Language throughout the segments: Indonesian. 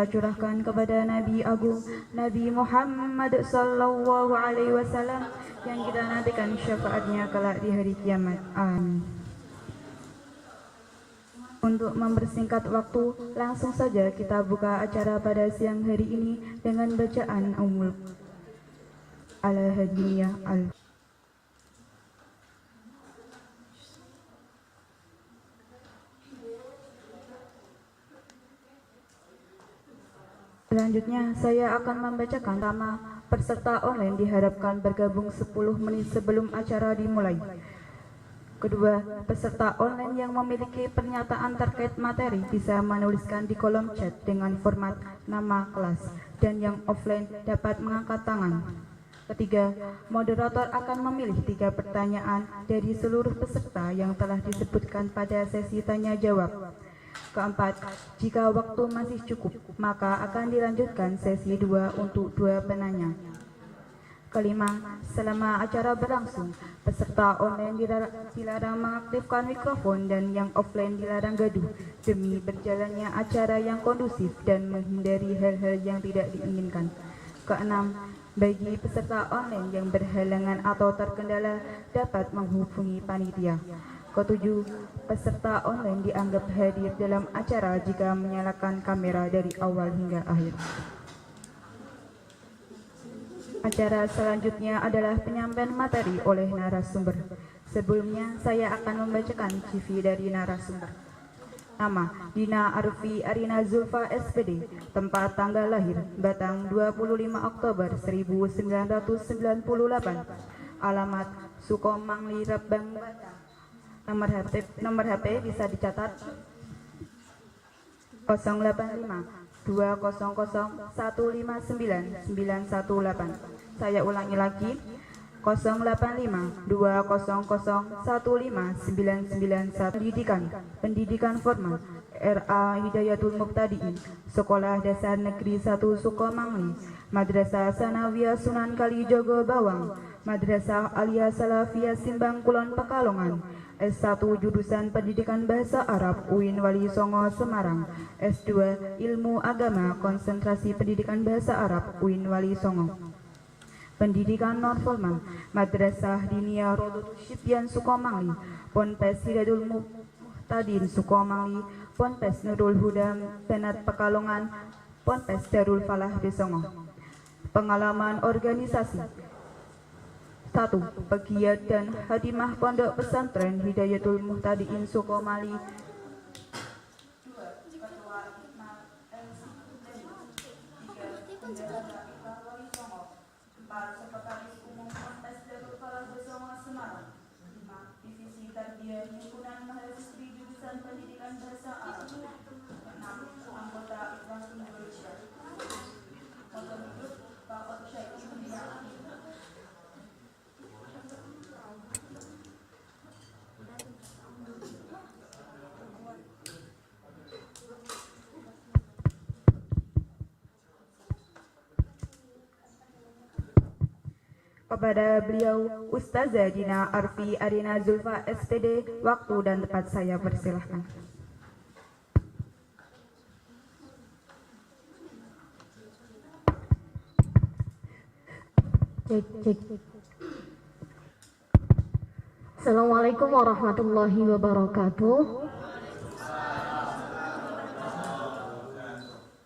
curahkan kepada Nabi Agung Nabi Muhammad sallallahu alaihi wasallam yang kita nantikan syafaatnya kelak di hari kiamat. Amin. Untuk mempersingkat waktu, langsung saja kita buka acara pada siang hari ini dengan bacaan Ummul Al-Hadiyah Al. Selanjutnya, saya akan membacakan nama peserta online diharapkan bergabung 10 menit sebelum acara dimulai. Kedua, peserta online yang memiliki pernyataan terkait materi bisa menuliskan di kolom chat dengan format nama kelas, dan yang offline dapat mengangkat tangan. Ketiga, moderator akan memilih 3 pertanyaan dari seluruh peserta yang telah disebutkan pada sesi tanya jawab. Keempat, jika waktu masih cukup, maka akan dilanjutkan sesi 2 untuk 2 penanya. Kelima, selama acara berlangsung, peserta online dilarang mengaktifkan mikrofon dan yang offline dilarang gaduh demi berjalannya acara yang kondusif dan menghindari hal-hal yang tidak diinginkan. Keenam, bagi peserta online yang berhalangan atau terkendala dapat menghubungi panitia. Ketujuh, peserta online dianggap hadir dalam acara jika menyalakan kamera dari awal hingga akhir. Acara selanjutnya adalah penyampaian materi oleh narasumber. Sebelumnya, saya akan membacakan CV dari narasumber. Nama, Dina Arfi Arina Zulfa SPD. Tempat tanggal lahir, Batang 25 Oktober 1998. Alamat, Sukomangli Rebang Batang. Nomor HP bisa dicatat 085 200 159 918. Saya ulangi lagi 085 200 159 991. Pendidikan formal RA Hidayatul Muqtadiin, Sekolah Dasar Negeri 1 Sukomangli, Madrasah Sanawiyah Sunan Kalijogo Bawang, Madrasah Alia Salafiyah Simbang Kulon Pekalongan, S1 Jurusan Pendidikan Bahasa Arab UIN Wali Songo Semarang, S2 Ilmu Agama Konsentrasi Pendidikan Bahasa Arab UIN Wali Songo. Pendidikan non-formal Madrasah Diniyah Rodotul Syibyan Sukomangli, Ponpes Hidayatul Muhtadin Sukomangli, Ponpes Nurul Huda Penat Pekalongan, Ponpes Darul Falah di Songo. Pengalaman organisasi 1. Pegiat dan Hadimah Pondok Pesantren Hidayatul Muhtadiin Sukomali. 2. Ketua Hikmat LCPD. 3. Bendahara Iqbal Wali Songo. 4. Sekretaris Umum Ponpes Darul Falah Songo Semarang. 5. Divisi Tarbiyah Himpunan Mahasiswi Jurusan Pendidikan Bahasa Arab. 6. Anggota Ikhlas Indonesia. Foto hidup Pak Otsyaik Ibn. Kepada beliau Ustazah Dina Arfi Arina Zulfa SPD, waktu dan tempat saya persilahkan. Cek. Assalamualaikum warahmatullahi wabarakatuh.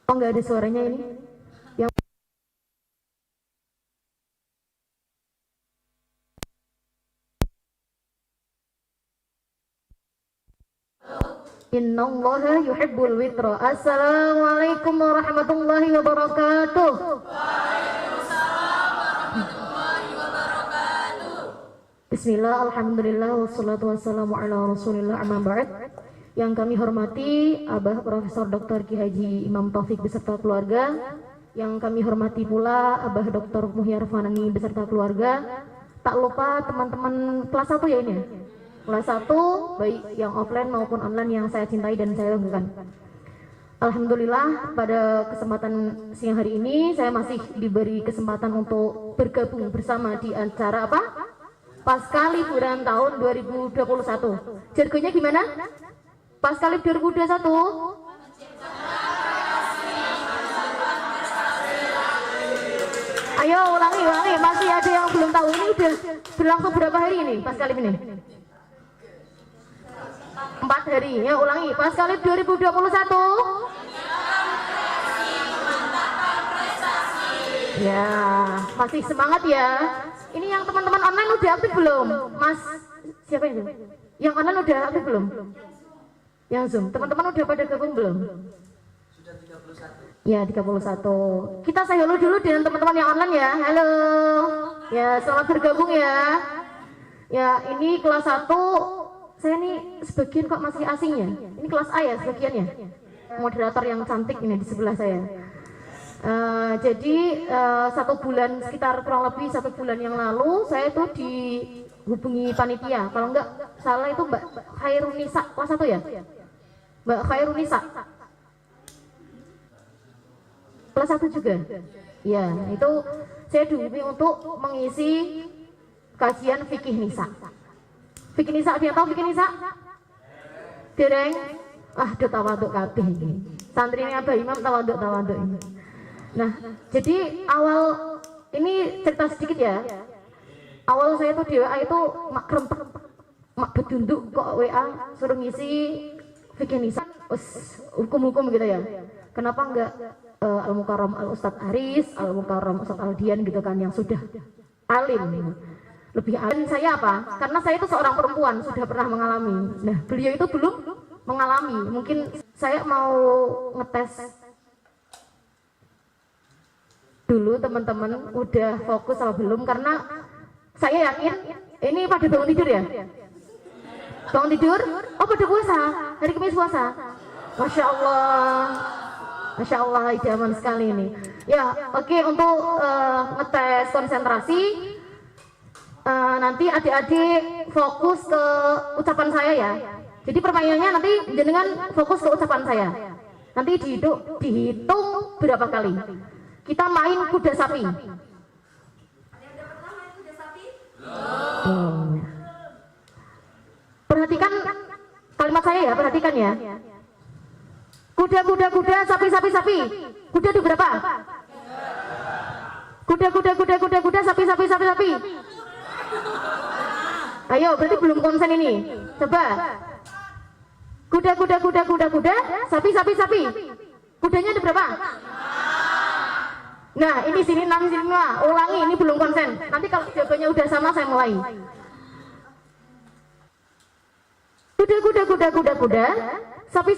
Oh, nggak ada suaranya ini? Innallaha yuhibbul witra. Assalamualaikum warahmatullahi wabarakatuh. Waalaikumsalam warahmatullahi wabarakatuh. Bismillah, alhamdulillah, wassalatu wassalamu ala rasulillah, amma ba'd. Yang kami hormati Abah Profesor Dr. Ki Haji Imam Taufik beserta keluarga. Yang kami hormati pula Abah Dr. Muhyar Fanani beserta keluarga. Tak lupa teman-teman kelas 1 ya ini ya? Kelas 1, baik yang offline maupun online yang saya cintai dan saya banggakan. Alhamdulillah pada kesempatan siang hari ini saya masih diberi kesempatan untuk bergabung bersama di acara apa? Pasca liburan tahun 2021. Jargonnya gimana? Pasca liburan 2021? Ayo ulangi. Masih ada yang belum tahu, ini udah berlangsung berapa hari ini pas kali ini? 4 hari. Ya ulangi. Pas kali 2021. Ya, masih semangat ya. Ini yang teman-teman online udah aktif belum? Mas, siapa itu? Yang online udah aktif belum? Yang Zoom. Teman-teman udah pada gabung belum? Sudah 31. Ya, 31. Kita say hello dulu dengan teman-teman yang online ya. Halo. Ya, selamat bergabung ya. Ya, ini kelas 1. Saya nih sebagian kok masih asing ya. Ini kelas A ya sebagiannya. Moderator yang cantik ini di sebelah saya. Jadi 1 bulan, sekitar kurang lebih 1 bulan yang lalu saya tuh dihubungi panitia. Kalau enggak salah itu Mbak Khairunisa kelas 1 ya? Mbak Khairunisa kelas 1 juga. Ya, itu saya dihubungi untuk mengisi kajian fikih nisa. Fikih nisa, dia tahu fikih nisa? Dereng? Udah tawaduk kabeh ini. Santrinya Abah Imam tawaduk ini. Nah, jadi awal ini cerita sedikit ya. Awal saya tuh di WA itu mak krempek, mak bedunduk kok WA suruh ngisi fikih nisa, hukum-hukum gitu ya. Kenapa enggak Al-Mukarram Al-Ustadz Aris, Al-Mukarram Ustadz Aldian gitu kan yang sudah alim. Lebih alim saya apa? Karena saya itu seorang perempuan, sudah pernah mengalami. Nah, beliau itu belum mengalami. Mungkin saya mau ngetes dulu teman-teman udah fokus apa belum, karena saya yakin ini pada bangun tidur ya. Bangun tidur? Oh, pada puasa. Hari Kamis puasa. Masya Allah, idaman sekali ini. Ya, oke, untuk ngetes konsentrasi, nanti adik-adik fokus ke ucapan saya ya. Jadi permainannya nanti jenengan fokus ke ucapan saya. Nanti dihitung berapa kali. Kita main kuda sapi. Ada yang udah pernah main kuda sapi? Perhatikan kalimat saya ya, perhatikan ya. Kuda, sapi. Kuda itu berapa? Kuda, sapi. Ayo, berarti belum konsen ini. Coba. Kuda, sapi. Kudanya ada berapa? Nah, ini sini 6, sini 5. Ulangi, ini belum konsen. Nanti kalau jawabannya udah sama, saya mulai. Kuda. Sapi.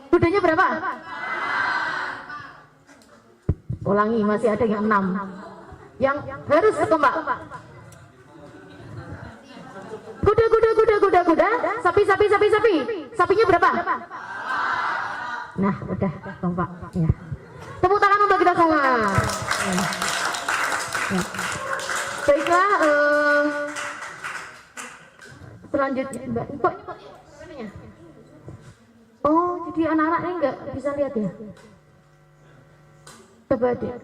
Kudanya berapa? Ulangi, masih ada yang 6. Yang harus ketembak. Kuda. Sapi. Sapinya berapa? Nah, udah kompak ya. Tepuk tangan untuk kita semua. Baiklah, selanjutnya Mbak. Kok ini oh, jadi anak-anak ini nggak bisa lihat ya? Coba deh.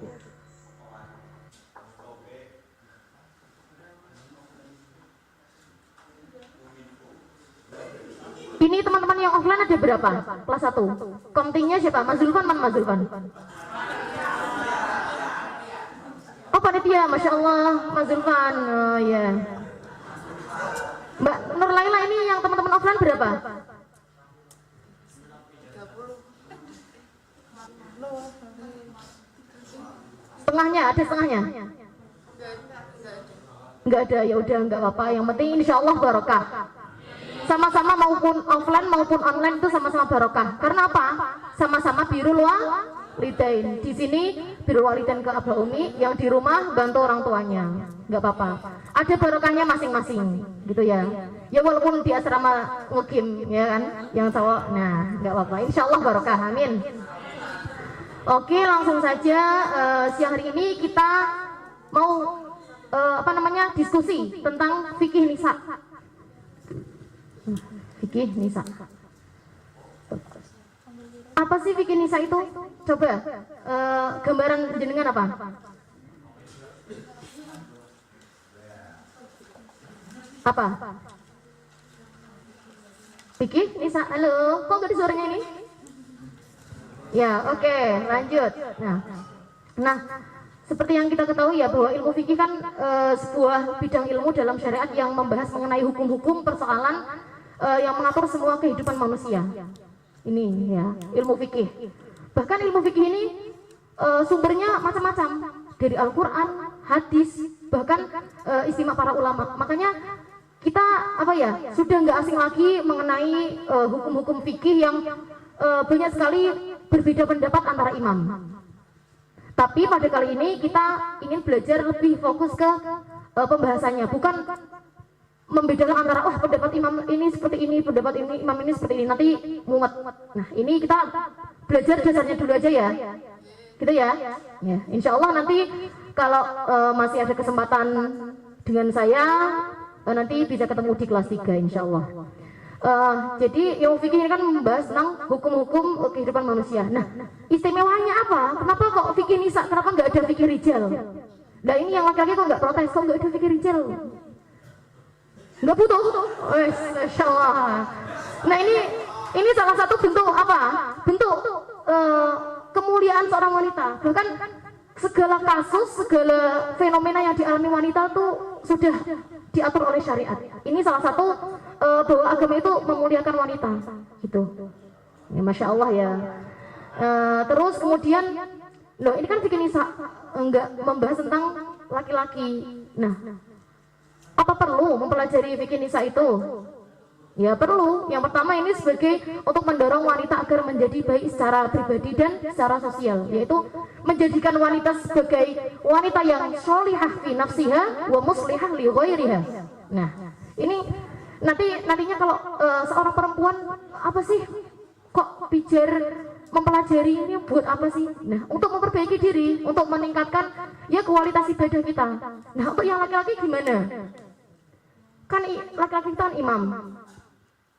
Ini teman-teman yang offline ada berapa? Kelas 1. Komtingnya siapa? Mas Zulfan, mana Mas Zulfan? Oh, panitia, Masya Allah, Mas Zulfan. Oh ya. Mbak Nur Laila, ini yang teman-teman offline berapa? 30. Setengahnya, ada setengahnya? Enggak ada, ya udah enggak apa-apa. Yang penting insya Allah barokah. Sama-sama maupun offline maupun online itu sama-sama barokah. Karena apa? Sama-sama birrul walidain. Di sini birrul walidain ke Abah Umi, yang di rumah bantu orang tuanya. Enggak apa-apa. Ada barokahnya masing-masing, gitu ya. Ya walaupun di asrama mukim, ya kan, yang cowok. Nah, enggak apa-apa. Insya Allah barokah. Amin. Oke, langsung saja. Siang hari ini kita mau diskusi tentang fikih nisa. Fikih nisa. Apa sih fikih nisa itu? Coba gambaran jenengan apa? Apa? Fikih nisa. Halo, kok gak ada suaranya ini? Ya, oke, lanjut. Nah, seperti yang kita ketahui ya bahwa ilmu fikih kan sebuah bidang ilmu dalam syariat yang membahas mengenai hukum-hukum persoalan yang mengatur semua kehidupan manusia. Ini ya, ilmu fikih. Bahkan ilmu fikih ini sumbernya macam-macam, dari Al-Qur'an, hadis, bahkan istimewa para ulama. Makanya kita sudah nggak asing lagi mengenai hukum-hukum fikih yang banyak sekali berbeda pendapat antara imam. Tapi pada kali ini kita ingin belajar lebih fokus ke pembahasannya, bukan membedakan antara pendapat imam ini seperti ini, pendapat ini imam ini seperti ini, nanti mumet. Nah, ini kita belajar dasarnya dulu aja ya. Gitu ya. Ya, insya Allah nanti kalau masih ada kesempatan dengan saya nanti bisa ketemu di kelas 3 insya Allah. Jadi ilmu fikih ini kan membahas tentang hukum-hukum kehidupan manusia. Nah, istimewanya apa? Kenapa kok fikih nisa? Kenapa nggak ada fikih rijal? Nah, ini yang laki-laki kok nggak protes, kok nggak ada fikih rijal? Nggak butuh? Masya Allah. Nah, ini salah satu bentuk apa? Bentuk kemuliaan seorang wanita. Bahkan segala kasus, segala fenomena yang dialami wanita tuh sudah diatur oleh syariat. Ini salah satu bahwa agama itu memuliakan wanita, gitu. Ya, Masya Allah ya. Terus kemudian, loh ini kan fikih nisa, enggak membahas tentang laki-laki. Nah, apa perlu mempelajari fikih nisa itu? Ya perlu. Yang pertama ini sebagai untuk mendorong wanita agar menjadi baik secara pribadi dan secara sosial, yaitu menjadikan wanita sebagai wanita yang sholihah fi nafsiha wa muslihah li ghairiha. Nah, ini nantinya kalau seorang perempuan apa sih kok pijar mempelajari ini buat apa sih? Nah, untuk memperbaiki diri, untuk meningkatkan ya kualitas ibadah kita. Nah, untuk yang laki-laki gimana? Kan laki-laki kita kan imam.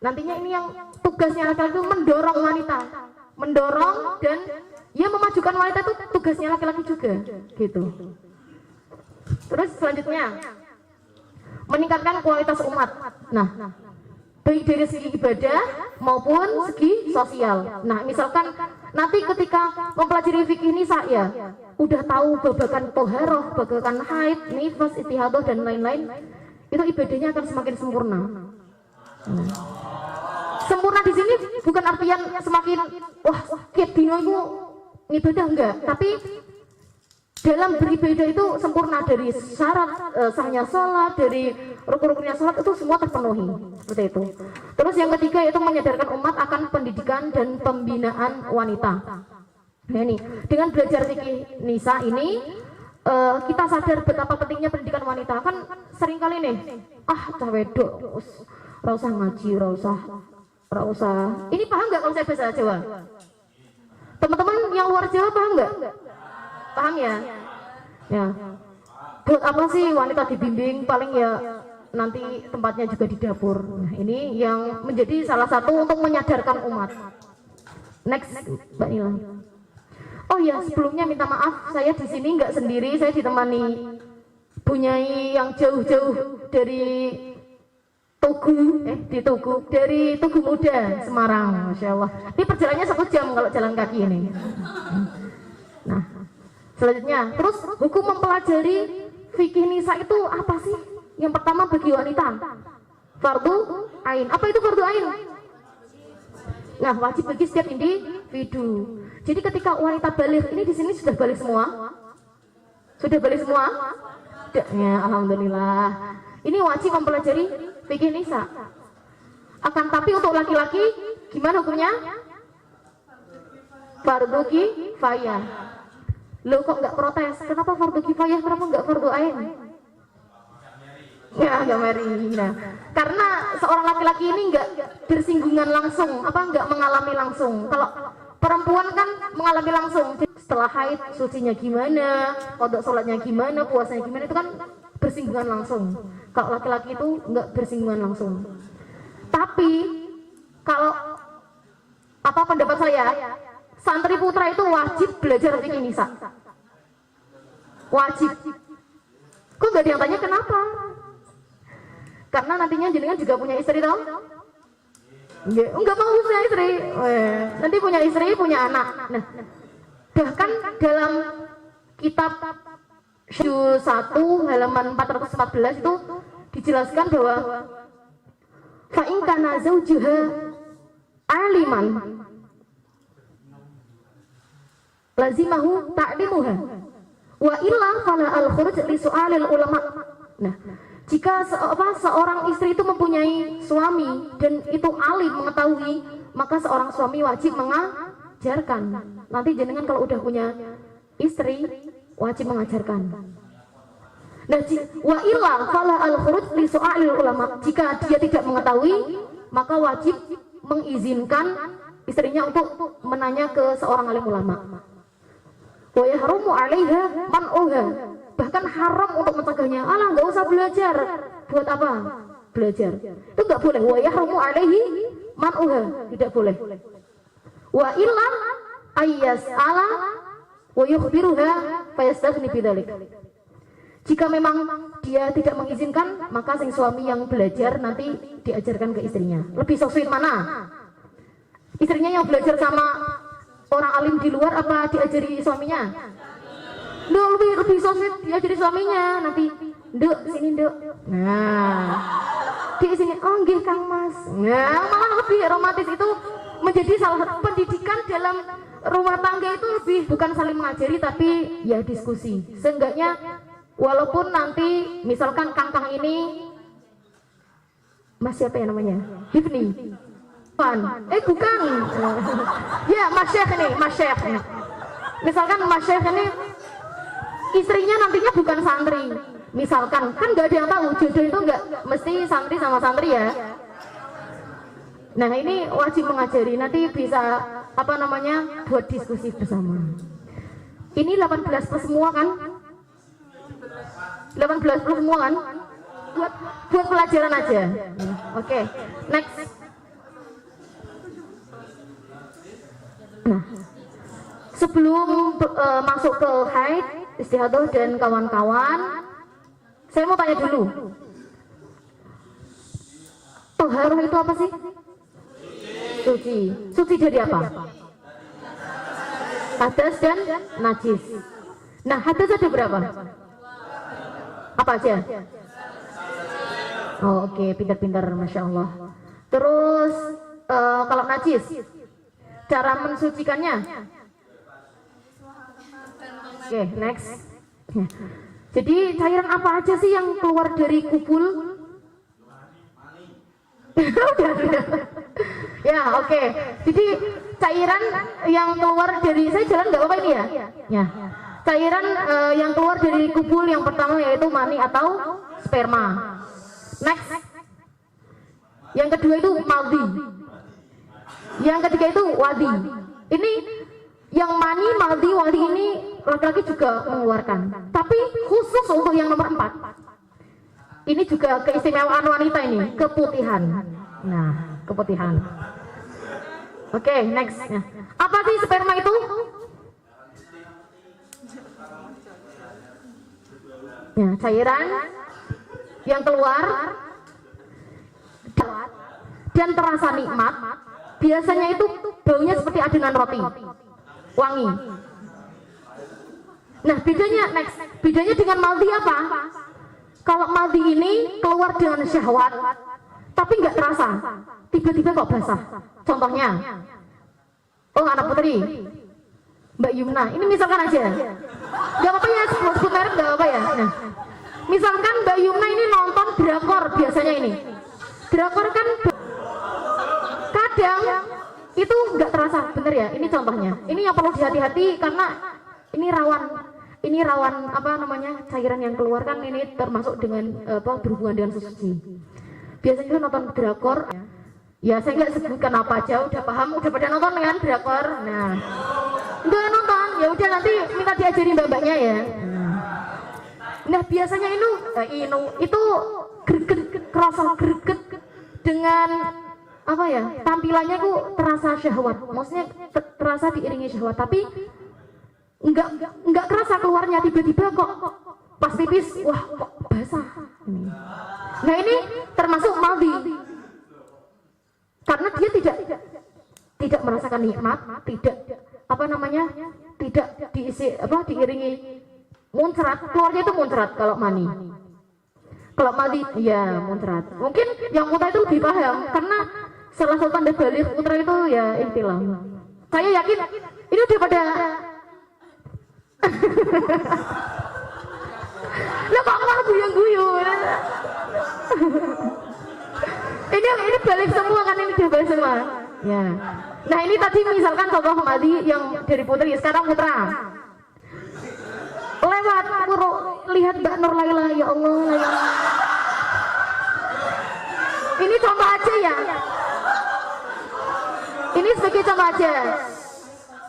Nantinya ini yang tugasnya laki-laki itu mendorong wanita, mendorong dan ya memajukan wanita itu tugasnya laki-laki juga, gitu. Terus selanjutnya meningkatkan kualitas umat. Nah, baik dari segi ibadah maupun segi sosial. Nah, misalkan nanti ketika mempelajari fikih nisa ya, udah tahu babakan toharoh, babakan haid, nifas, istihadah dan lain-lain, itu ibadahnya akan semakin sempurna. Nah, sempurna di sini bukan artian semakin kayak dino itu ibadah enggak, tapi dalam beribadah itu sempurna dari syarat sahnya sholat, dari rukun-rukunnya sholat itu semua terpenuhi seperti itu. Terus yang ketiga yaitu menyadarkan umat akan pendidikan dan pembinaan wanita. Nah, ini dengan belajar fikih nisa ini kita sadar betapa pentingnya pendidikan wanita. Kan seringkali nih cah wedok ora usah ngaji, ora usah. Ini paham nggak kalau saya bahasa Jawa? Teman-teman yang luar Jawa paham nggak? Paham ya? Ya. Buat apa sih wanita dibimbing? Paling ya nanti tempatnya juga di dapur. Nah, ini yang menjadi salah satu untuk menyadarkan umat. Next, Mbak Nila. Oh ya, sebelumnya minta maaf, saya di sini nggak sendiri, saya ditemani Bunyai yang jauh-jauh dari dari Tugu Muda, Semarang, Masya Allah. Ini perjalanannya 1 jam kalau jalan kaki ini. Nah, selanjutnya, terus hukum mempelajari fikih nisa itu apa sih? Yang pertama bagi wanita, fardu ain. Apa itu fardu ain? Nah, wajib bagi setiap individu. Jadi ketika wanita balik, ini di sini sudah balik semua? Sudah balik semua? Ya, alhamdulillah. Ini wajib mempelajari fikih nisa. Akan tapi untuk laki-laki gimana hukumnya? Fardu kifayah. Loh kok nggak protes? Kenapa fardu kifayah? Kenapa nggak fardu ain? Ya, nggak meri. Nah, karena seorang laki-laki ini nggak bersinggungan langsung, nggak mengalami langsung. Kalau perempuan kan mengalami langsung. Setelah haid, sucinya gimana, qada sholatnya gimana, puasanya gimana, itu kan bersinggungan langsung. Kalau laki-laki itu nggak bersinggungan langsung. Tapi kalau pendapat saya, santri putra itu wajib belajar fikih nisa. Wajib. Kok nggak ada yang tanya kenapa? Karena nantinya jenengan juga punya istri, tau? Enggak mau punya istri. Nanti nanti punya istri, punya anak. Nah, bahkan dalam kitab Juz 1 halaman 414 itu dijelaskan bahwa fa in kana zawjuha aliman lazimahu ta'limuha wa illa fala al-khuruj li su'alil ulama. Nah, jika seorang istri itu mempunyai suami dan itu alim mengetahui, maka seorang suami wajib mengajarkan. Nanti jenengan kalau udah punya istri wajib mengajarkan. Nah, wa illa fala al-khuruj li su'alil ulama. Jika dia tidak mengetahui, maka wajib mengizinkan istrinya untuk menanya ke seorang alim ulama. Wa yahrumu 'alaiha man'uha. Bahkan haram untuk mencegahnya. Alah, nggak usah belajar. Buat apa? Belajar. Itu nggak boleh. Wa yahrumu 'alaihi man'uha. Tidak boleh. Wa illa ayyas'ala wa yukhbiruha fayastaghni bidzalik. Jika memang dia tidak mengizinkan, maka sang suami yang belajar nanti diajarkan ke istrinya. Lebih sosok mana? Istrinya yang belajar sama orang alim di luar apa diajari suaminya? Duh, lebih sosok diajari suaminya. Nanti, "Dek, sini, Dek." Nah, di sini, "Oh, nggih, Kang Mas." Nah, malah lebih romantis. Itu menjadi salah satu pendidikan dalam rumah tangga. Itu lebih bukan saling mengajari tapi ya diskusi. Seenggaknya walaupun nanti misalkan Kang ini Mas siapa ya namanya? Hifni. Bukan. Ya, Mas Syekh ini, Mas Syekh. Misalkan Mas Syekh ini istrinya nantinya bukan santri. Misalkan, kan nggak ada yang tahu jodoh itu nggak mesti santri sama santri ya. Nah, ini wajib mengajari. Nanti bisa buat diskusi bersama. Ini 18 plus semua kan? 18 plus semua kan? Buat pelajaran aja. Oke, next. Nah, sebelum masuk ke haid, istihadah dan kawan-kawan, saya mau tanya dulu. Toharoh itu apa sih? Suci. Suci dari apa? Hadas dan najis. Nah, hadas ada berapa? Apa aja? Oh, oke, pintar-pintar, Masya Allah. Terus kalau najis, cara mensucikannya? Oke, next. Jadi cairan apa aja sih yang keluar dari kubul? Udah. Ya, oke. Jadi cairan yang keluar dari, saya jalan nggak apa-apa ini ya? Ya. Cairan yang keluar dari kubul yang pertama yaitu mani atau sperma. Next. Yang kedua itu maldi. Yang ketiga itu wadi. Ini yang mani, maldi, wadi ini laki-laki juga mengeluarkan. Tapi khusus untuk yang nomor 4. Ini juga keistimewaan wanita ini, keputihan. Nah, keputihan. Oke, next. Nah, apa sih sperma itu? Ya, cairan yang keluar dan terasa nikmat. Biasanya itu baunya seperti adonan roti, wangi. Nah, bedanya dengan maldi apa? Kalau maldi ini keluar dengan syahwat, tapi nggak terasa, tiba-tiba kok basah. Contohnya, oh anak putri, Mbak Yumna, ini misalkan aja, nggak apa-apa ya, sebut merek nggak apa-apa ya. Nah, misalkan Mbak Yumna ini nonton drakor, biasanya ini, drakor kan kadang itu nggak terasa, bener ya? Ini contohnya, ini yang perlu dihati-hati karena ini rawan cairan yang keluar kan ini termasuk dengan berhubungan dengan suci. Biasanya kita nonton drakor, ya saya nggak sebutkan apa aja, udah paham, udah pada nonton kan drakor. Nah, udah nonton, ya udah nanti minta diajari mbak-mbaknya ya. Nah, biasanya itu kerasa greget dengan apa ya, tampilannya itu terasa syahwat, maksudnya terasa diiringi syahwat, tapi enggak kerasa keluarnya, tiba-tiba kok pas pipis, wah kok basah. Nah, ini termasuk maldi karena dia tidak merasakan nikmat, tidak tidak diiringi muncrat, keluarnya itu muncrat kalau mani. Kalau mati ya muncrat. Mungkin yang putra itu lebih paham karena salah satu tanda balik putra itu ya ihtilam. Saya yakin ini udah pada lah kok malah guyung-guyung. Ini balik semua kan, ini udah balik semua. Ya. Nah ini tadi misalkan tokoh mati yang dari putri, sekarang putra. Lewat lihat Mbak Nur Laila, ya Allah Laila. Ini contoh aja ya. Ini sebagai contoh aja.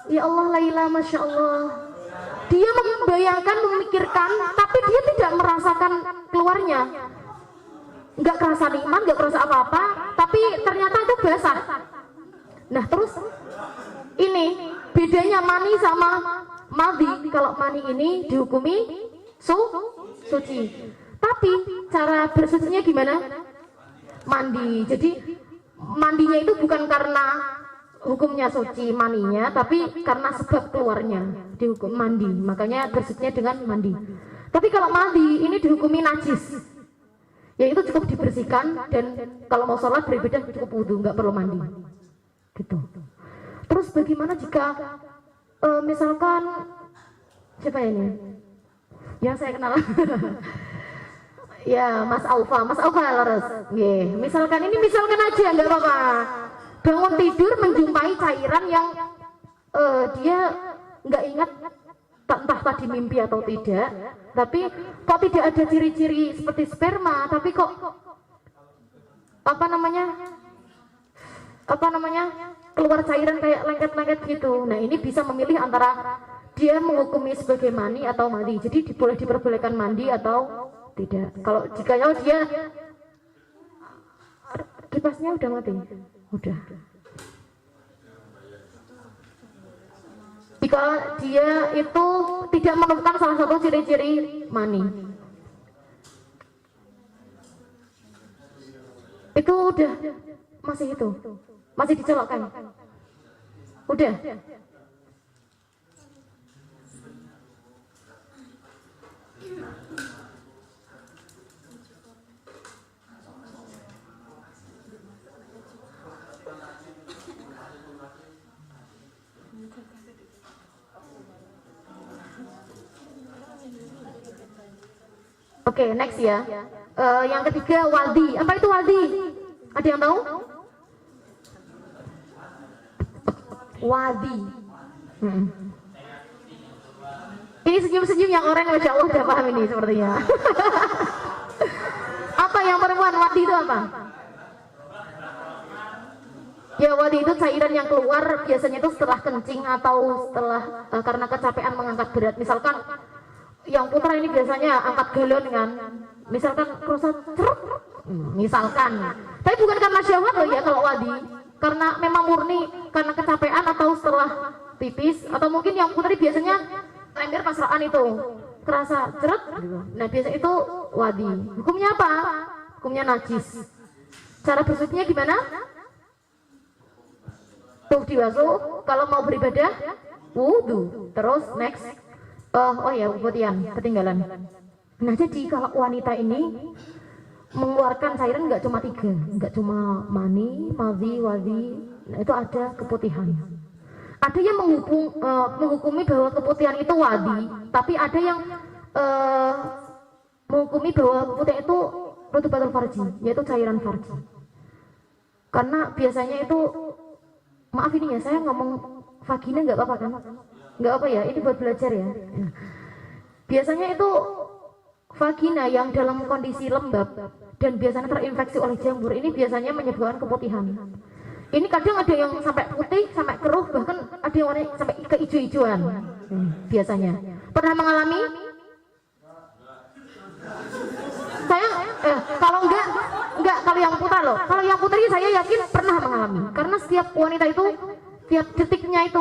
Ya Allah Laila, Masya Allah. Dia membayangkan, memikirkan, tapi dia tidak merasakan keluarnya. Nggak kerasa nikmat, nggak kerasa apa-apa, tapi ternyata itu basah. Nah terus ini bedanya mani sama madhi. Kalau mani ini dihukumi suci, tapi cara bersucinya gimana? Mandi. Jadi mandinya itu bukan karena hukumnya suci maninya, tapi karena sebab keluarnya dihukum mandi. Makanya bersucinya dengan mandi. Tapi kalau mandi ini dihukumi najis, yaitu cukup dibersihkan, dan kalau mau sholat beribadah cukup wudhu, nggak perlu mandi. Gitu. Terus bagaimana jika misalkan siapa ini? Yang saya kenal. Ya Mas Aufa Laras. Misalkan aja nggak apa-apa. Bangun tidur menjumpai cairan yang dia nggak ingat entah tadi mimpi atau tidak, tapi kok tidak ada ciri-ciri seperti sperma, tapi kok apa namanya keluar cairan kayak lengket-lengket gitu. Nah ini bisa memilih antara dia menghukumi sebagai mani atau mandi. Jadi boleh diperbolehkan mandi atau tidak. Kalau jika dia kipasnya udah mati, udah. Jika dia itu tidak menemukan salah satu ciri-ciri mani, itu udah masih dicolokkan, udah. Oke, next ya. Yang ketiga wadi. Apa itu wadi? Ada yang tahu? Wadi. Ini senyum-senyum yang orang, Masya Allah udah paham ini sepertinya. Apa yang perempuan? Wadi itu apa? Ya wadi itu cairan yang keluar biasanya itu setelah kencing atau setelah karena kecapean mengangkat berat. Misalkan yang putra ini biasanya angkat galon kan, misalkan kroso cerut, misalkan, tapi bukan karena syahwat loh ya kalau wadi, karena memang murni karena kecapean atau setelah pipis, atau mungkin yang putri biasanya lembir pasraan itu kerasa cerut. Nah biasa itu wadi. Hukumnya apa? Hukumnya najis. Cara bersucinya gimana? Tuh dibasuh. Kalau mau beribadah wudhu. Terus next. Oh ya, putihan, ketinggalan. Nah jadi kalau wanita ini mengeluarkan cairan nggak cuma 3, nggak cuma mani, madhi, wadi. Nah, itu ada keputihan. Ada yang menghukumi bahwa keputihan itu wadi, tapi ada yang menghukumi bahwa keputihan itu rutubatul farji, yaitu cairan farji. Karena biasanya itu, maaf ini ya, saya ngomong vagina nggak apa-apa kan? Nggak apa ya, ini buat belajar ya. Biasanya itu vagina yang dalam kondisi lembab dan biasanya terinfeksi oleh jamur, ini biasanya menyebabkan keputihan. Ini kadang ada yang sampai putih, sampai keruh, bahkan ada yang warnanya sampai keijo-ijoan. Biasanya. Pernah mengalami? Saya kalau enggak kalau yang putra loh. Kalau yang putri saya yakin pernah mengalami. Karena setiap wanita itu setiap detiknya itu,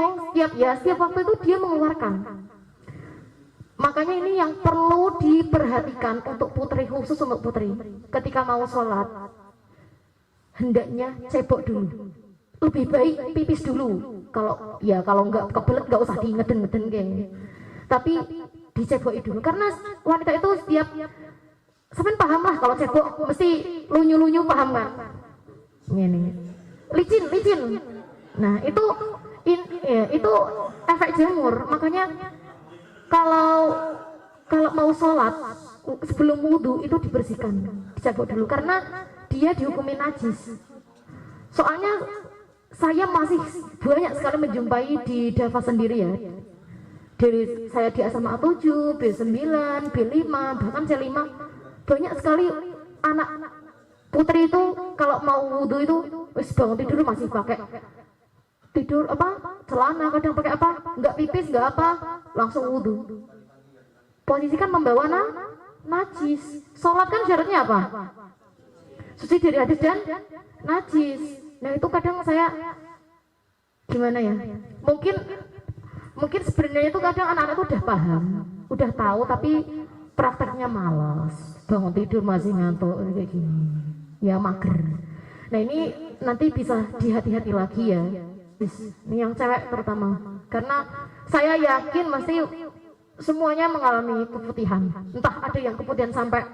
setiap waktu itu dia mengeluarkan. Makanya ini yang perlu diperhatikan untuk putri, khusus untuk putri. Ketika mau sholat, hendaknya cebok dulu. lebih baik pipis dulu. Kalau nggak kebelet nggak usah diingeten-ngeten kayak. Tapi diceboki dulu karena wanita itu setiap sampean paham lah kalau cebok mesti lunyu-lunyu, paham kan? Ini licin. Nah itu itu efek jamur. Makanya kalau mau sholat sebelum wudhu itu dibersihkan, dicebok dulu karena dia dihukumi najis. Soalnya saya masih banyak sekali menjumpai di Dava sendiri ya. Dari saya di SMA A7, B9, B5, bahkan C5, banyak sekali anak putri itu kalau mau wudhu itu wis bangun tidur masih pakai tidur celana, kadang pakai nggak pipis nggak langsung wudhu. Posisi kan membawa najis. Sholat kan syaratnya apa? Suci dari hadis dan najis. Nah itu kadang saya gimana ya? Mungkin sebenarnya itu kadang anak-anak itu udah paham, udah tahu, tapi prakteknya malas, bangun tidur masih ngantuk kayak gini, ya mager. Nah ini nanti bisa dihati-hati lagi ya, ini yang cewek terutama, karena saya yakin pasti semuanya mengalami keputihan, entah ada yang keputihan sampai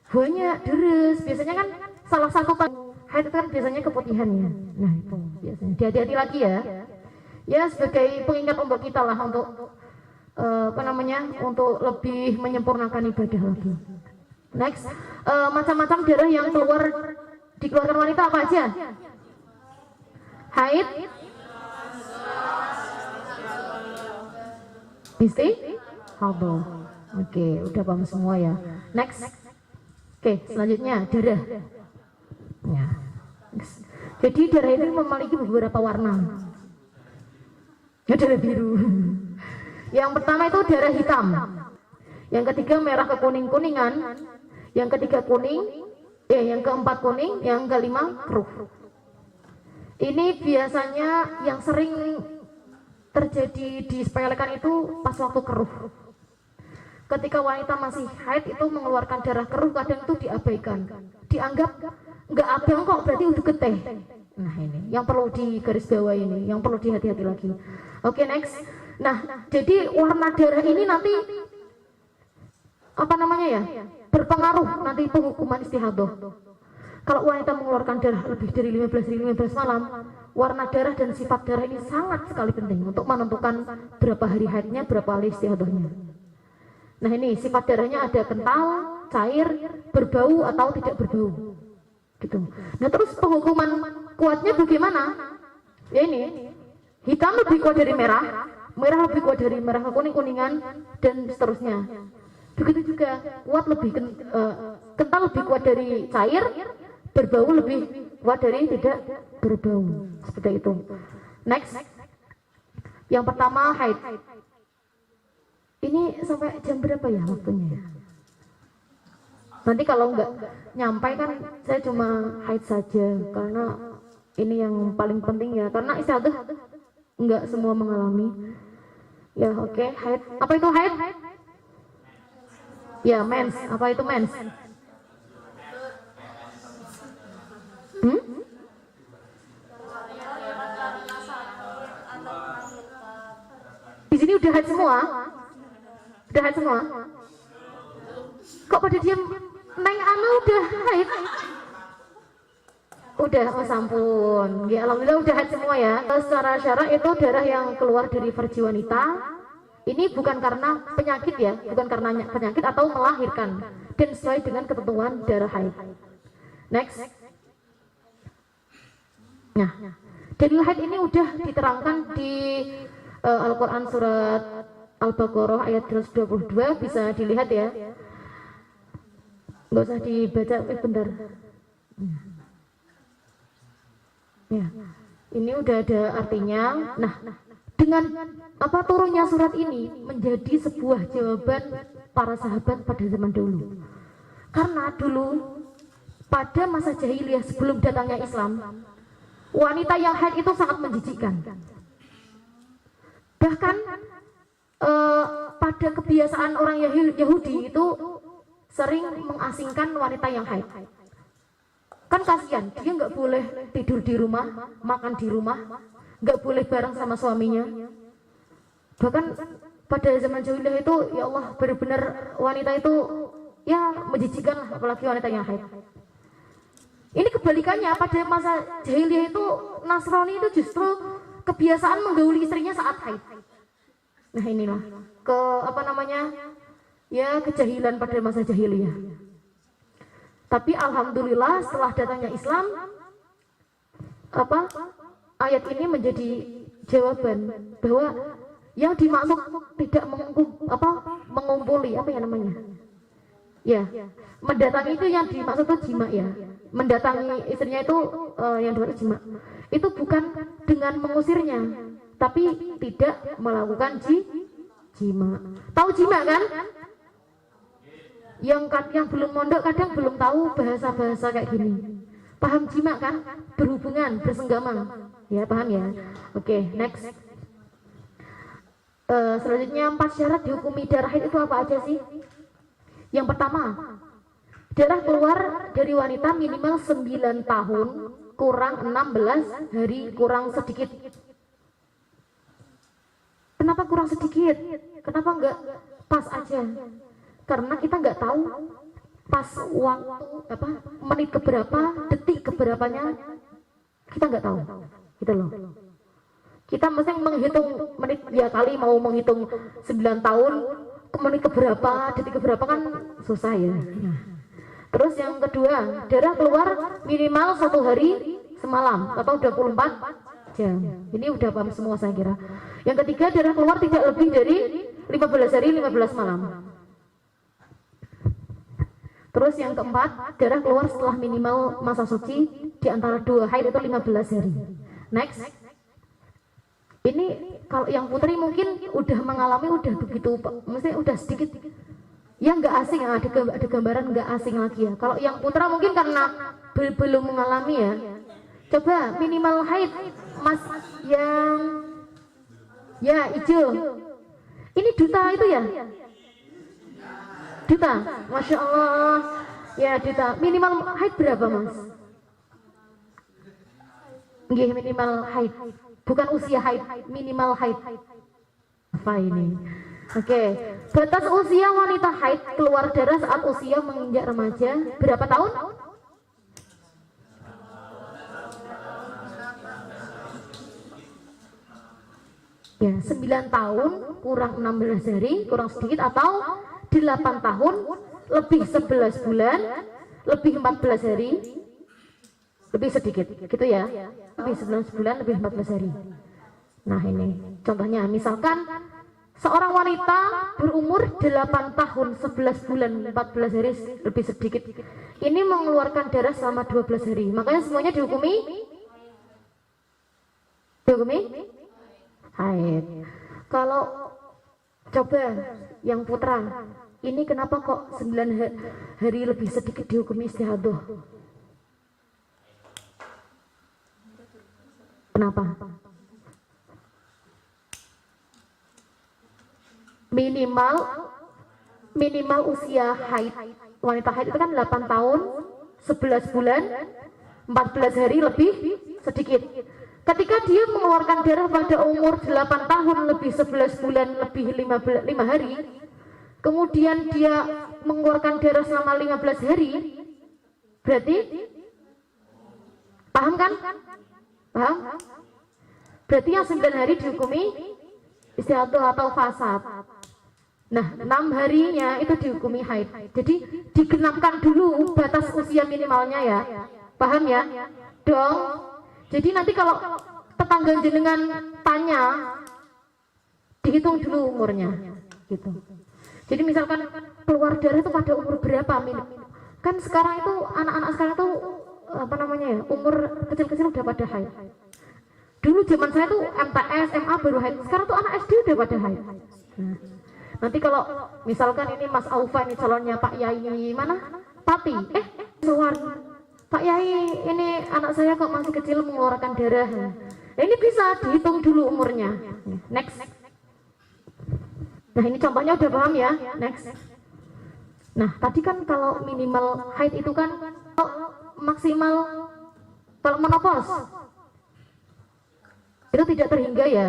banyak deres, biasanya kan salah satu haid itu kan biasanya keputihannya. Nah itu biasanya dihati-hati lagi ya. Ya sebagai pengingat untuk kita lah untuk untuk lebih menyempurnakan ibadah lagi. Next, macam-macam darah yang dikeluarkan wanita apa aja? Haid, istihadah. Oke, udah paham semua ya. Next, oke, selanjutnya darah. Ya. Jadi darah ini memiliki beberapa warna. Darah biru. Yang pertama itu darah hitam. Yang ketiga merah ke kuning-kuningan. Yang ketiga kuning. Yang keempat kuning. Yang kelima keruh. Ini biasanya yang sering terjadi disepelekan itu pas waktu keruh. Ketika wanita masih haid itu mengeluarkan darah keruh, kadang itu diabaikan. Dianggap nggak abang kok, berarti udah geteh. Nah ini yang perlu digarisbawahi ini, yang perlu dihati-hati lagi. Oke, next. Nah, jadi warna darah ini nanti berpengaruh nanti penghukuman istihadah. Kalau wanita mengeluarkan darah lebih dari 15 malam, warna darah dan sifat darah ini sangat sekali penting untuk menentukan berapa hari haidnya, berapa hari istihadahnya. Nah ini sifat darahnya ada kental, cair, berbau atau tidak berbau. Gitu. Nah terus penghukuman kuatnya bagaimana? Ya ini, hitam lebih kuat dari merah, merah lebih kuat dari merah ke kuning-kuningan, dan seterusnya. Begitu juga kuat kental lebih kuat dari cair, berbau lebih kuat dari tidak berbau. Seperti itu. Next, yang pertama haid. Ini sampai jam berapa ya waktunya? Nanti kalau nggak nyampai kan saya cuma haid saja, karena ini yang paling penting ya, karena istihadah nggak semua mengalami. Ya oke, haid. Apa itu haid? Ya mens. Apa itu mens? Di sini udah haid semua? Udah haid semua? Kok pada diam? Neng Ana udah haid? Udah, oh sampun. Ya alhamdulillah udah haid semua ya. Secara syarak itu darah yang keluar dari farji wanita. Ini bukan karena penyakit ya, bukan karena penyakit atau melahirkan, dan sesuai dengan ketentuan darah haid. Next. Nah, dalil haid ini udah diterangkan di Al-Quran surat Al-Baqarah ayat 122, bisa dilihat ya. Nggak usah dibaca, bentar. Ya, ini udah ada artinya. Nah, dengan turunnya surat ini menjadi sebuah jawaban para sahabat pada zaman dulu. Karena dulu pada masa jahiliyah sebelum datangnya Islam, wanita yang haid itu sangat menjijikkan. Bahkan pada kebiasaan orang Yahudi itu sering mengasingkan wanita yang haid. Kan kasihan, dia nggak boleh tidur di rumah, makan di rumah, nggak boleh bareng sama suaminya. Bahkan pada zaman jahiliyah itu, ya Allah, benar-benar wanita itu ya menjijikan lah, apalagi wanita yang haid. Ini kebalikannya, pada masa jahiliyah itu Nasrani itu justru kebiasaan menggauli istrinya saat haid. Nah inilah ya kejahilan pada masa jahiliyah. Tapi alhamdulillah setelah datangnya Islam, ayat ini menjadi jawaban bahwa yang dimaksud tidak mengumpuli mendatangi itu yang dimaksud itu jima ya. Mendatangi istrinya itu yang dimaksud jima. Itu bukan dengan mengusirnya, tapi tidak melakukan jima. Tahu jima kan? Yang belum mondok kadang belum tahu bahasa-bahasa kayak gini. Paham jima kan? Berhubungan, bersenggama. Ya, paham ya? Oke, next. Selanjutnya 4 syarat dihukumi darah haid itu apa aja sih? Yang pertama, darah keluar dari wanita minimal 9 tahun kurang 16 hari kurang sedikit. Kenapa kurang sedikit? Kenapa enggak pas aja? Karena kita nggak tahu pas waktu menit keberapa, detik keberapanya, kita nggak tahu, gitu loh. Kita mesti menghitung menit ya, kali mau menghitung 9 tahun ke menit keberapa, detik keberapa kan susah ya. Terus yang kedua, darah keluar minimal 1 hari semalam atau 24 jam. Ini udah paham semua saya kira. Yang ketiga, darah keluar tidak lebih dari 15 hari 15 malam. Terus yang keempat, darah keluar setelah minimal masa suci di antara 2 haid itu 15 hari. Next. Ini kalau yang putri mungkin udah mengalami udah begitu, maksudnya udah sedikit ya nggak asing, ada gambaran nggak asing lagi ya. Kalau yang putra mungkin karena belum mengalami ya. Coba minimal haid mas yang ya hijau. Ini duta itu ya? Duta, Masya Allah. Ya duta, minimal haid berapa mas? Nggih, minimal haid, bukan usia haid, minimal haid. Apa ini? Oke, batas usia wanita haid keluar darah saat usia menginjak remaja berapa tahun? Ya, 9 tahun kurang 16 hari kurang sedikit, atau 8 tahun lebih 11 bulan lebih 14 hari lebih sedikit, gitu ya. Lebih 11 bulan lebih 14 hari. Nah ini contohnya, misalkan seorang wanita berumur 8 tahun 11 bulan 14 hari lebih sedikit, ini mengeluarkan darah selama 12 hari, makanya semuanya dihukumi haid. Kalau coba yang putra, ini kenapa kok 9 hari lebih sedikit dihukumi istihadah? Kenapa? Minimal usia haid wanita haid itu kan 8 tahun 11 bulan 14 hari lebih sedikit. Ketika dia mengeluarkan darah pada umur 8 tahun lebih 11 bulan lebih 5 hari, kemudian dia mengeluarkan darah selama 15 hari, berarti paham kan? Paham? Berarti yang 9 hari dihukumi istihadah atau fasad. Nah, 6 harinya itu dihukumi haid. Jadi digenapkan dulu batas usia minimalnya ya. Paham ya? Dong. Jadi nanti kalau tetangga jenengan tanya, dihitung dulu umurnya, gitu. Jadi misalkan keluar darah itu pada umur berapa? Kan sekarang itu anak-anak sekarang itu umur kecil-kecil udah pada haid. Dulu zaman saya tuh MTS, SMA baru haid. Sekarang tuh anak SD udah pada haid. Nah, nanti kalau misalkan ini Mas Aufa ini calonnya Pak Yai mana? Pati. Keluar. Pak Yai, ini anak saya kok masih kecil mengeluarkan darah. Nah, ini bisa dihitung dulu umurnya. Next. Nah, ini contohnya udah paham ya. Next. Nah, tadi kan kalau minimal haid itu kan maksimal kalau menopause? Itu tidak terhingga ya.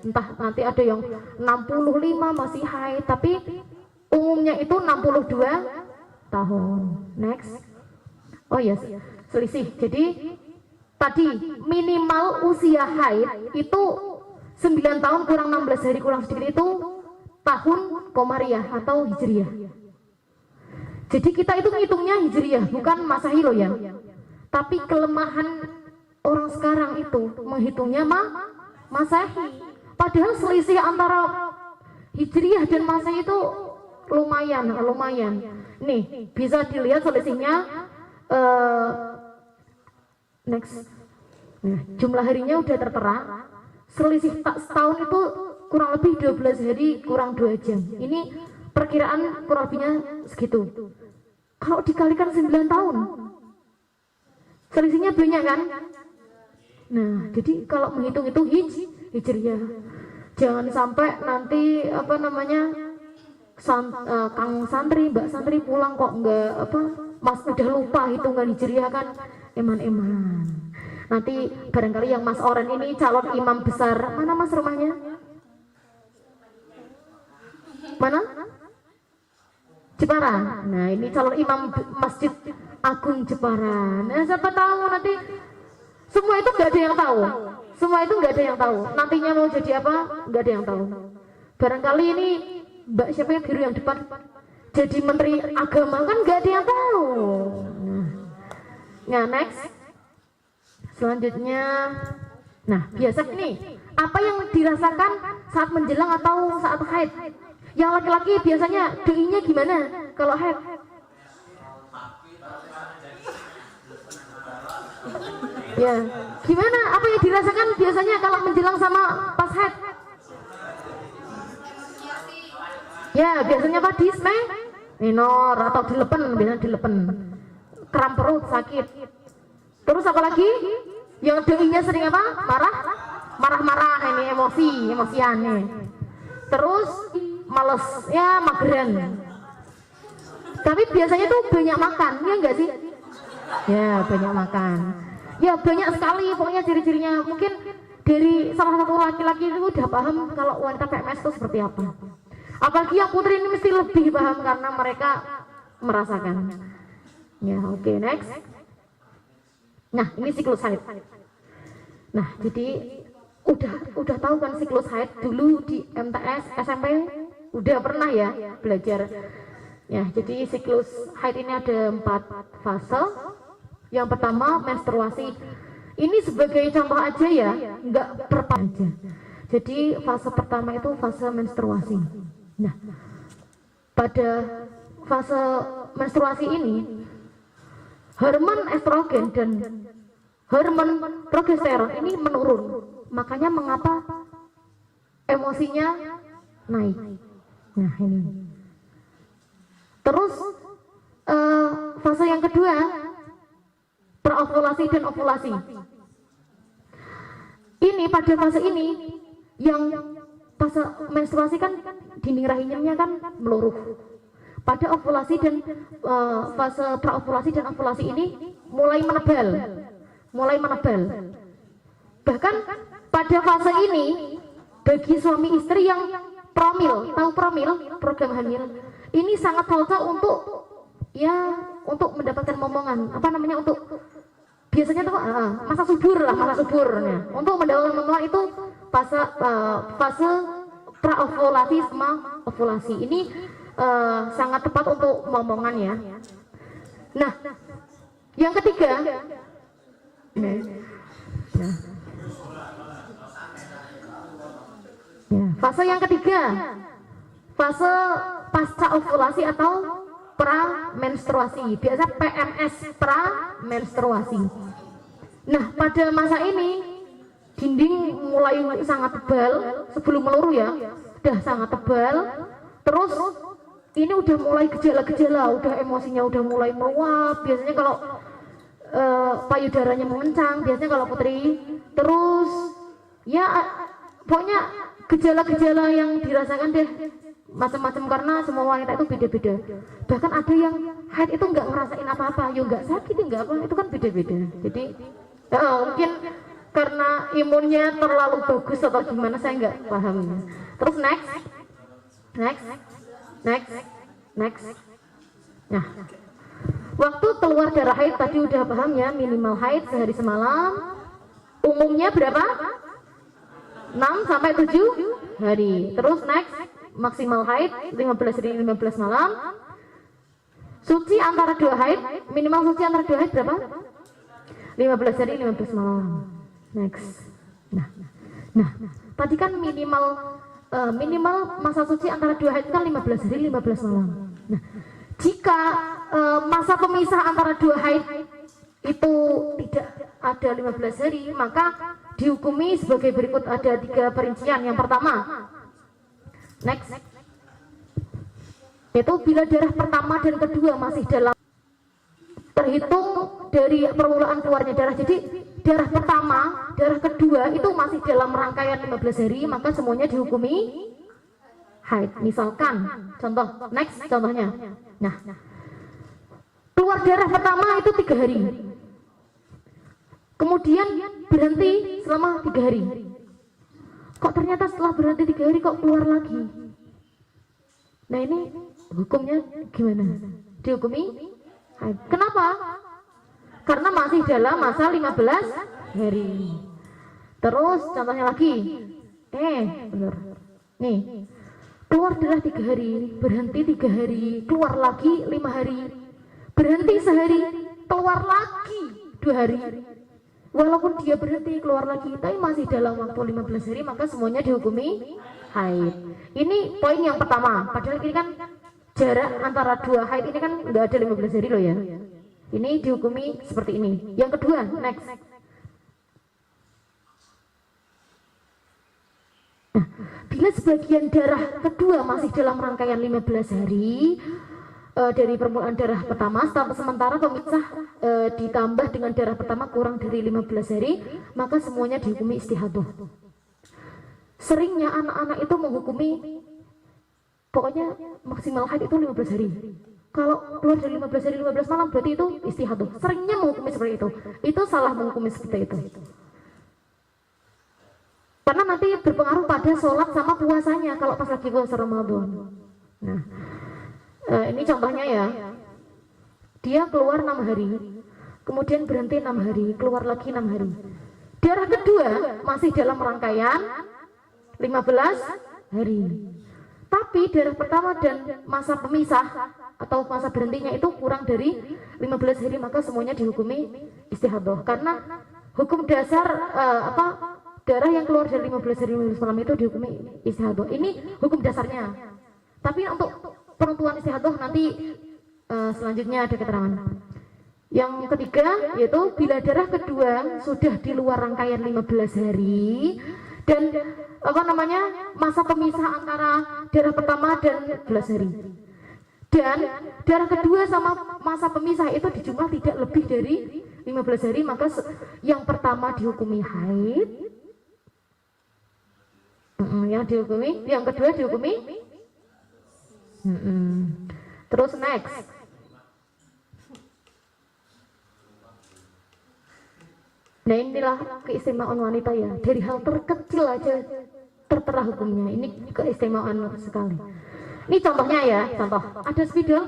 Entah nanti ada yang 65 masih haid, tapi umumnya itu 62 tahun. Next. Oh yes, selisih. Jadi tadi minimal usia haid itu 9 tahun kurang 16 hari kurang sedikit itu tahun Komariah atau Hijriyah. Jadi kita itu ngitungnya Hijriyah, bukan Masehi loh ya. Tapi kelemahan orang sekarang itu menghitungnya Masehi. Padahal selisih antara Hijriyah dan Masehi itu lumayan. Nih, bisa dilihat selisihnya next. Nah, jumlah harinya udah tertera. Selisih setahun itu kurang lebih 12 hari kurang 2 jam. Ini perkiraan kurang lebihnya segitu. Kalau dikalikan 9 tahun, selisihnya banyak kan? Nah, jadi kalau menghitung itu Hijriyah. Jangan sampai nanti apa namanya Kang santri, Mbak santri pulang kok enggak Mas udah lupa hitungan Hijriyah kan eman-eman. Nanti barangkali yang Mas Oren ini calon imam besar, mana Mas rumahnya? Mana? Jepara. Nah, ini calon imam Masjid Agung Jepara. Nah, siapa tahu nanti semua itu nggak ada yang tahu. Semua itu nggak ada yang tahu. Nantinya mau jadi apa? Nggak ada yang tahu. Barangkali ini Mbak siapa yang biru yang depan jadi Menteri Agama kan nggak ada yang tahu. Nah, next. Selanjutnya, nah biasa ini apa yang dirasakan saat menjelang atau saat haid? Yang laki-laki biasanya doinya gimana kalau haid? Ya, gimana? Apa yang dirasakan biasanya kalau menjelang sama pas haid? Ya, biasanya apa? Disme, minor atau dilepen, biasanya dilepen, kram perut, sakit. Terus apa lagi? Yang doinya sering apa? Marah-marah ini emosian nih. Terus males, ya mageran. Tapi biasanya tuh banyak makan, ya enggak sih? Ya, banyak makan. Ya banyak sekali pokoknya ciri-cirinya. Mungkin dari salah satu laki-laki itu udah paham kalau wanita PMS itu seperti apa. Apalagi yang putri ini mesti lebih paham karena mereka merasakan. Ya, oke, next. Nah, ini siklus haid. Nah, jadi udah tahu kan siklus haid dulu di MTS, SMP udah pernah ya belajar. Ya, jadi siklus haid ini ada 4 fase. Yang pertama menstruasi. Ini sebagai contoh aja ya, enggak aja. Jadi fase pertama itu fase menstruasi. Nah, pada fase menstruasi ini hormon estrogen dan hormon progesteron ini menurun. Makanya mengapa emosinya naik. Nah, ini. Terus fase yang kedua praovulasi dan ovulasi. Ini pada fase ini yang fase menstruasi kan dinding rahimnya kan meluruh. Pada ovulasi dan fase praovulasi dan ovulasi ini mulai menebal. Bahkan pada fase ini bagi suami istri yang promil, tahu promil, program hamil, ini sangat cocok untuk mendapatkan momongan. Apa namanya, untuk biasanya tuh masa suburnya. Untuk mendapatkan momongan itu fase praovulasi sama ovulasi. Ini sangat tepat untuk momongan ya. Nah, yang ketiga, fase yang ketiga, fase pasca ovulasi atau pramenstruasi, biasa PMS, pramenstruasi. Nah, pada masa ini dinding mulai sangat tebal sebelum meluruh ya, udah sangat tebal. Terus ini udah mulai gejala-gejala, udah emosinya udah mulai meluap. Biasanya kalau payudaranya mengencang, biasanya kalau putri. Terus ya pokoknya gejala-gejala yang dirasakan deh macam-macam karena semua wanita itu beda-beda. Bahkan ada yang haid itu nggak ngerasain apa-apa, ya nggak sakit, nggak apa, itu kan beda-beda. Jadi mungkin karena imunnya terlalu bagus atau gimana saya nggak paham. Terus next. Nah, waktu keluar darah haid tadi udah paham ya, minimal haid sehari semalam. Umumnya berapa? 6 sampai 7 hari. Terus next, maksimal haid 15 hari 15 malam. Suci antara 2 haid, minimal suci antara 2 haid berapa? 15 hari 15 malam. Next. Nah, tadi kan minimal masa suci antara 2 haid kan 15 hari 15 malam. Nah, jika masa pemisah antara 2 haid itu tidak ada 15 hari, maka dihukumi sebagai berikut. Ada 3 perincian. Yang pertama, next, yaitu bila darah pertama dan kedua masih dalam, terhitung dari permulaan keluarnya darah. Jadi darah pertama, darah kedua itu masih dalam rangkaian 15 hari, maka semuanya dihukumi haid. Misalkan contoh, next contohnya. Nah, keluar darah pertama itu 3 hari, kemudian berhenti selama 3 hari. Kok ternyata setelah berhenti 3 hari kok keluar lagi? Nah, ini hukumnya gimana? Dihukumi haid. Kenapa? Karena masih dalam masa 15 hari. Terus contohnya lagi, bener. Nih, keluar darah 3 hari, berhenti 3 hari, keluar lagi 5 hari, berhenti sehari, keluar lagi 2 hari. Walaupun dia berhenti keluar lagi, tapi masih dalam waktu 15 hari, maka semuanya dihukumi haid. Ini poin yang pertama. Padahal ini kan jarak antara 2 haid ini kan nggak ada 15 hari loh ya. Ini dihukumi seperti ini. Yang kedua, next. Nah, bila sebagian darah kedua masih dalam rangkaian 15 hari dari permulaan darah pertama, sementara pemisah ditambah dengan darah pertama kurang dari 15 hari, maka semuanya dihukumi istihadah. Seringnya anak-anak itu menghukumi pokoknya maksimal haid itu 15 hari. Kalau keluar dari 15 hari 15 malam berarti itu istihadah. Seringnya menghukumi seperti itu. Itu salah menghukumi seperti itu. Karena nanti berpengaruh pada sholat sama puasanya kalau pas lagi puasa Ramadan. Nah, ini contohnya ya. Dia keluar 6 hari, kemudian berhenti 6 hari, keluar lagi 6 hari. Darah kedua masih dalam rangkaian 15 hari. Tapi darah pertama dan masa pemisah atau masa berhentinya itu kurang dari 15 hari, maka semuanya dihukumi istihadah. Karena hukum dasar darah yang keluar dari 15 hari 15 malam itu dihukumi istihadah. Ini hukum dasarnya. Tapi untuk penentuan istihadah nanti selanjutnya ada keterangan. Yang ketiga yaitu bila darah kedua sudah di luar rangkaian 15 hari dan masa pemisah antara darah pertama dan 15 hari. Dan darah kedua sama masa pemisah itu dijumlah tidak lebih dari 15 hari, maka yang pertama dihukumi haid, yang kedua dihukumi terus next. Nah, inilah keistimewaan wanita ya, dari hal terkecil aja tertera hukumnya. Ini keistimewaan sekali. Ini contohnya ya, contoh ada spidol.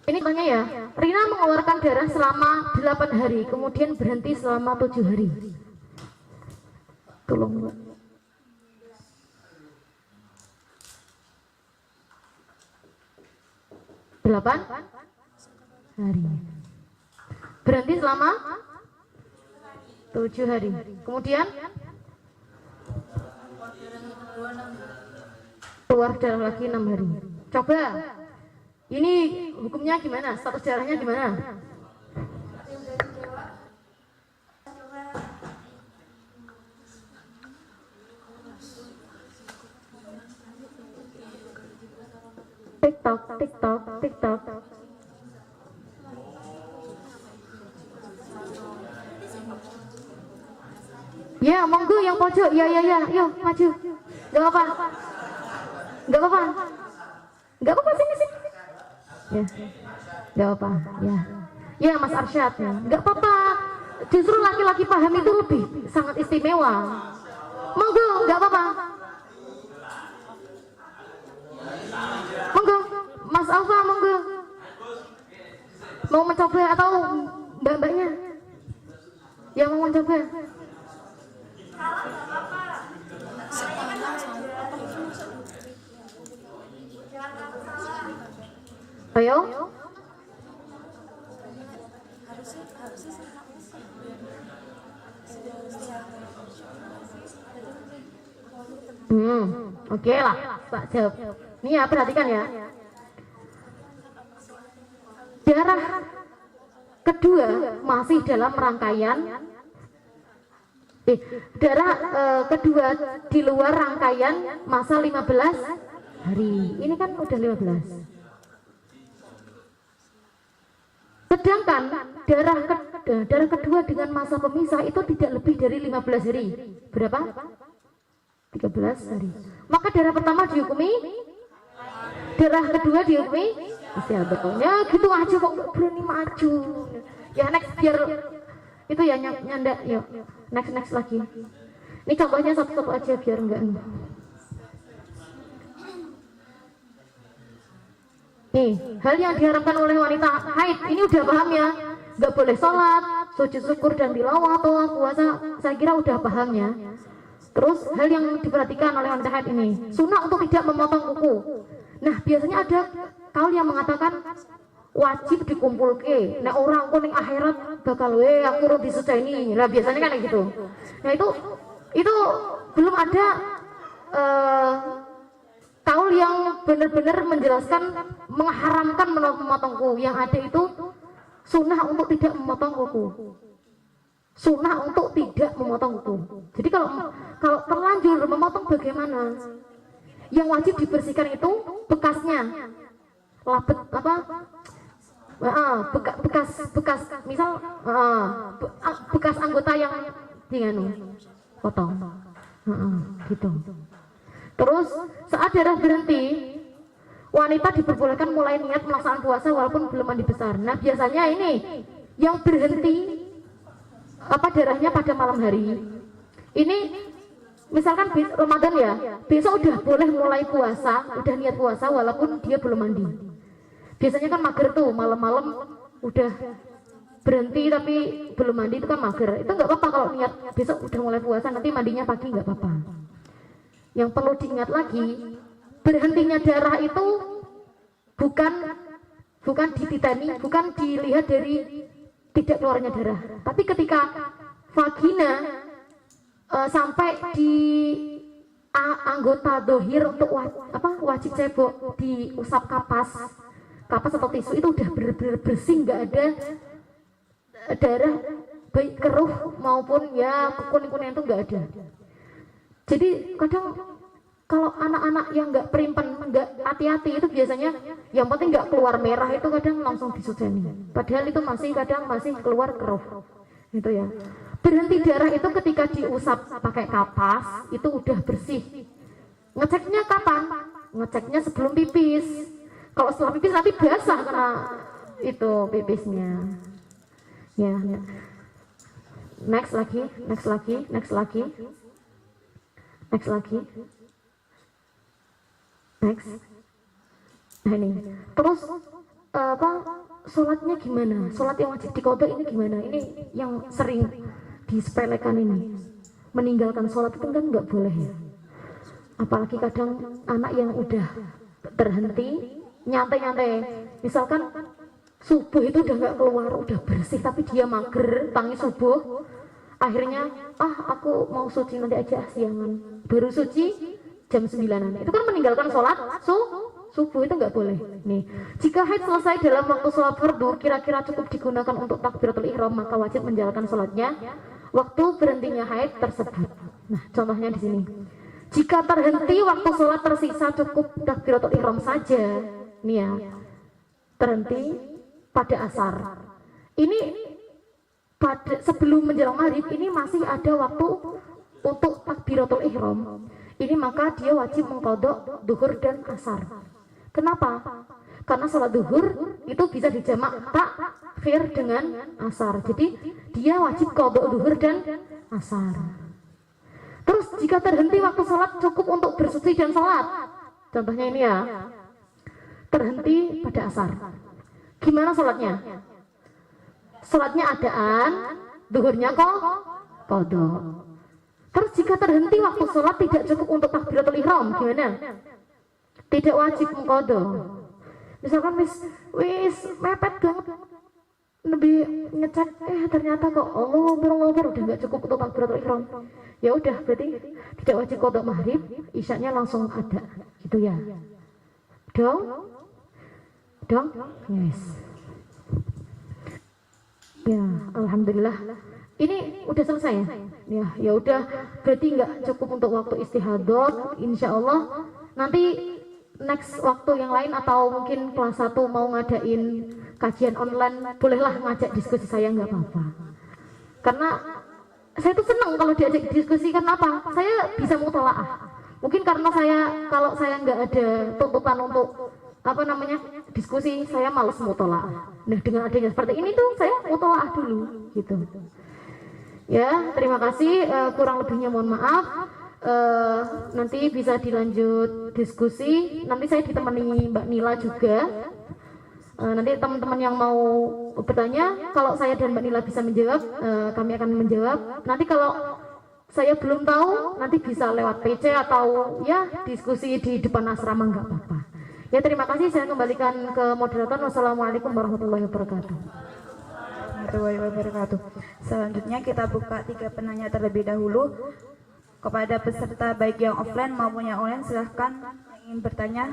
Ini contohnya ya, Rina mengeluarkan darah selama 8 hari, kemudian berhenti selama 7 hari. Tolong Mbak. Delapan hari. Berhenti selama 7 hari. Kemudian keluar darah lagi 6 hari. Coba. Ini hukumnya gimana? Status darahnya gimana? TikTok, TikTok, TikTok. Ya, monggo yang pojok. Ya, yuk maju. Gak apa-apa. Gak apa-apa. Gak apa-apa, sini. Ya, gak apa. Ya, Mas Arsyad. Ya. Gak apa-apa. Justru laki-laki paham itu lebih sangat istimewa. Monggo, gak apa-apa. Monggo, Mas Alfa, monggo. Mau mencoba atau mbak-mbaknya yang mau mencoba? Ayo. Oke lah, Pak jawab. Ini ya, perhatikan ya. Darah kedua masih dalam rangkaian. Darah kedua di luar rangkaian masa 15 hari. Ini kan udah 15. Sedangkan darah kedua dengan masa pemisah itu tidak lebih dari 15 hari. Berapa? 13 hari. Maka darah pertama dihukumi, darah kedua dihukumi betulnya gitu aja kok nggak berani maju. Ya next biar itu ya nyanda. Yuk next lagi. Ini contohnya satu-satu aja biar enggak. Nih, hal yang diharapkan oleh wanita haid ini udah paham ya. Nggak boleh sholat, sujud syukur dan tilawah atau puasa. Saya kira udah pahamnya. Terus hal yang diperhatikan oleh wanita haid ini, sunnah untuk tidak memotong kuku. Nah biasanya ada kaul yang mengatakan wajib dikumpul ke. Nah orang kuning akhirat bakal aku urut disuceni. Nah biasanya kan kayak gitu. Nah itu belum ada kaul yang benar-benar menjelaskan mengharamkan memotong kuku. Yang ada itu sunnah untuk tidak memotong kuku. Sunnah untuk tidak memotong kuku. Jadi kalau terlanjur memotong bagaimana? Yang wajib dibersihkan itu bekasnya, labet apa? Bekas misal bekas anggota yang potong, gitu. Terus saat darah berhenti, wanita diperbolehkan mulai niat melaksanakan puasa walaupun belum mandi besar. Nah biasanya ini yang berhenti darahnya pada malam hari. Ini misalkan Ramadan ya, besok udah boleh mulai puasa, udah niat puasa walaupun dia belum mandi. Biasanya kan mager tuh, malam-malam udah berhenti tapi belum mandi, itu kan mager. Itu nggak apa-apa kalau niat besok udah mulai puasa, nanti mandinya pagi nggak apa-apa. Yang perlu diingat lagi, berhentinya darah itu bukan dititani, bukan dilihat dari tidak keluarnya darah, tapi ketika vagina sampai di anggota dohir untuk wajib cebok diusap kapas atau tisu, itu udah benar-benar bersih, nggak ada darah baik keruh maupun ya kuning-kuning itu nggak ada. Jadi kadang kalau anak-anak yang nggak perimpan, nggak hati-hati, itu biasanya yang penting nggak keluar merah itu kadang langsung disuceni. Padahal itu kadang masih keluar keruh. Itu ya. Berhenti darah itu ketika diusap pakai kapas itu udah bersih. Ngeceknya kapan? Ngeceknya sebelum pipis. Kalau setelah pipis nanti basah karena itu pipisnya. Ya. Next lagi. Next. Nah ini. Terus sholatnya gimana? Sholat yang wajib diqodho ini gimana? Ini yang sering disepelekan ini. Meninggalkan sholat itu kan nggak boleh ya. Apalagi kadang anak yang udah terhenti nyantai. Misalkan subuh itu udah nggak keluar, udah bersih tapi dia mager tangi subuh. Akhirnya aku mau suci nanti aja siangan. Baru suci jam 9-an. Itu kan meninggalkan sholat subuh, itu nggak boleh. Nih, jika haid selesai dalam waktu sholat fardu kira-kira cukup digunakan untuk takbiratul ihram, maka wajib menjalankan sholatnya waktu berhentinya haid tersebut. Nah, contohnya di sini. Jika terhenti waktu sholat tersisa cukup takbiratul ihram saja. Ini ya, terhenti pada asar. Ini pada sebelum menjelang maghrib ini masih ada waktu untuk takbiratul ihram. Ini maka dia wajib mengqadha duhur dan asar. Kenapa? Karena sholat duhur itu bisa dijamak takhir dengan asar. Jadi dia wajib qadha duhur dan asar. Terus jika terhenti waktu sholat cukup untuk bersuci dan sholat. Contohnya ini ya, terhenti pada asar. Gimana sholatnya? Sholatnya adaan, duhurnya qadha. Terus jika terhenti waktu sholat tidak cukup untuk takbiratul ihram, gimana? Tidak wajib mengqadha. Misalkan wis mepet banget lebih ngecek, ternyata kok Allah udah nggak cukup untuk takbiratul ihram. Ya udah, berarti tidak wajib qadha maghrib, isyanya langsung ada, gitu ya. Dong, yes. Ya, alhamdulillah. Ini udah selesai ya. Ya udah, berarti nggak cukup untuk waktu istihadot. Insya Allah nanti next waktu yang lain atau mungkin kelas 1 mau ngadain kajian online, bolehlah ngajak diskusi saya, nggak apa-apa. Karena saya tuh seneng kalau diajak diskusi, karena apa? Saya bisa mutalaah. Mungkin karena kalau saya nggak ada tuntutan untuk diskusi, saya males mutalaah. Nah, dengan adanya seperti ini tuh saya mutalaah dulu gitu. Ya, terima kasih. Kurang lebihnya mohon maaf. Nanti bisa dilanjut diskusi. Nanti saya ditemani Mbak Nila juga. Nanti teman-teman yang mau bertanya, kalau saya dan Mbak Nila bisa menjawab, kami akan menjawab. Nanti kalau saya belum tahu, nanti bisa lewat PC atau ya diskusi di depan asrama, nggak apa-apa. Ya, terima kasih. Saya kembalikan ke moderator. Wassalamualaikum warahmatullahi wabarakatuh. Warahmatullahi wabarakatuh. Selanjutnya kita buka 3 penanya terlebih dahulu. Kepada peserta baik yang offline maupun yang online, silahkan yang ingin bertanya.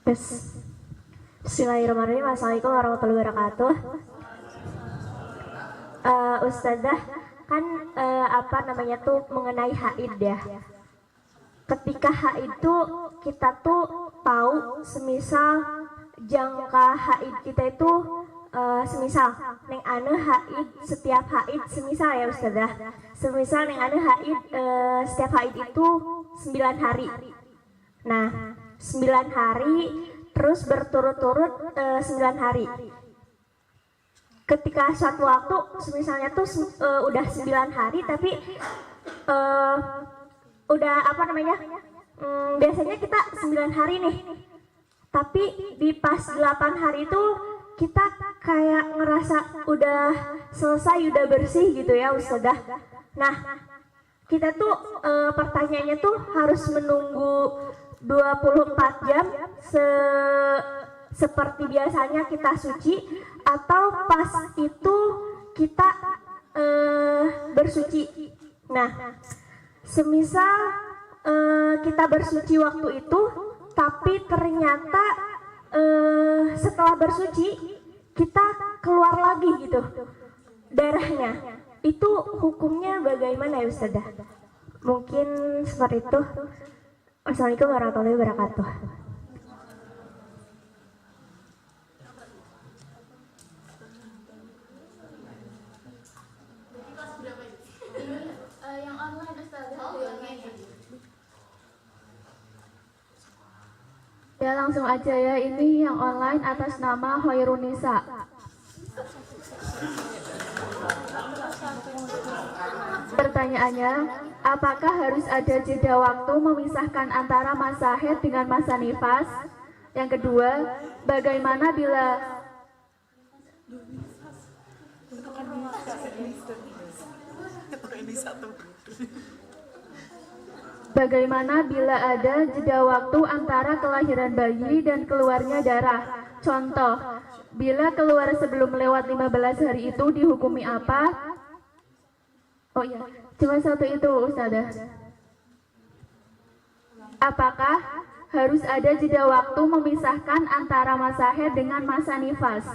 Bismillahirrahmanirrahim. Assalamualaikum warahmatullahi wabarakatuh. Ustazah, kan mengenai haid ya. Ketika haid tuh kita tuh tahu semisal jangka haid kita itu semisal neng ane haid setiap haid semisal ya Ustazah. Semisal neng ane haid setiap haid itu 9 hari. Nah, 9 hari terus berturut-turut 9 hari. Ketika suatu waktu misalnya tuh udah 9 hari tapi udah biasanya kita 9 hari nih, tapi di pas 8 hari itu kita kayak ngerasa udah selesai, udah bersih gitu ya Ustazah. Nah, kita tuh pertanyaannya tuh harus menunggu 24 jam seperti biasanya kita suci, atau pas itu kita bersuci. Nah, semisal kita bersuci waktu itu, tapi ternyata setelah bersuci kita keluar lagi gitu darahnya, itu hukumnya bagaimana ya Ustazah? Mungkin seperti itu. Assalamualaikum warahmatullahi wabarakatuh. Yang online Ustazah. Ya, langsung aja ya, ini yang online atas nama Hoirunisa. Pertanyaannya, apakah harus ada jeda waktu memisahkan antara masa haid dengan masa nifas? Yang kedua, bagaimana bila Bagaimana bila ada jeda waktu antara kelahiran bayi dan keluarnya darah? Contoh, bila keluar sebelum lewat 15 hari itu dihukumi apa? Oh iya, cuma satu itu Ustazah. Apakah harus ada jeda waktu memisahkan antara masa haid dengan masa nifas?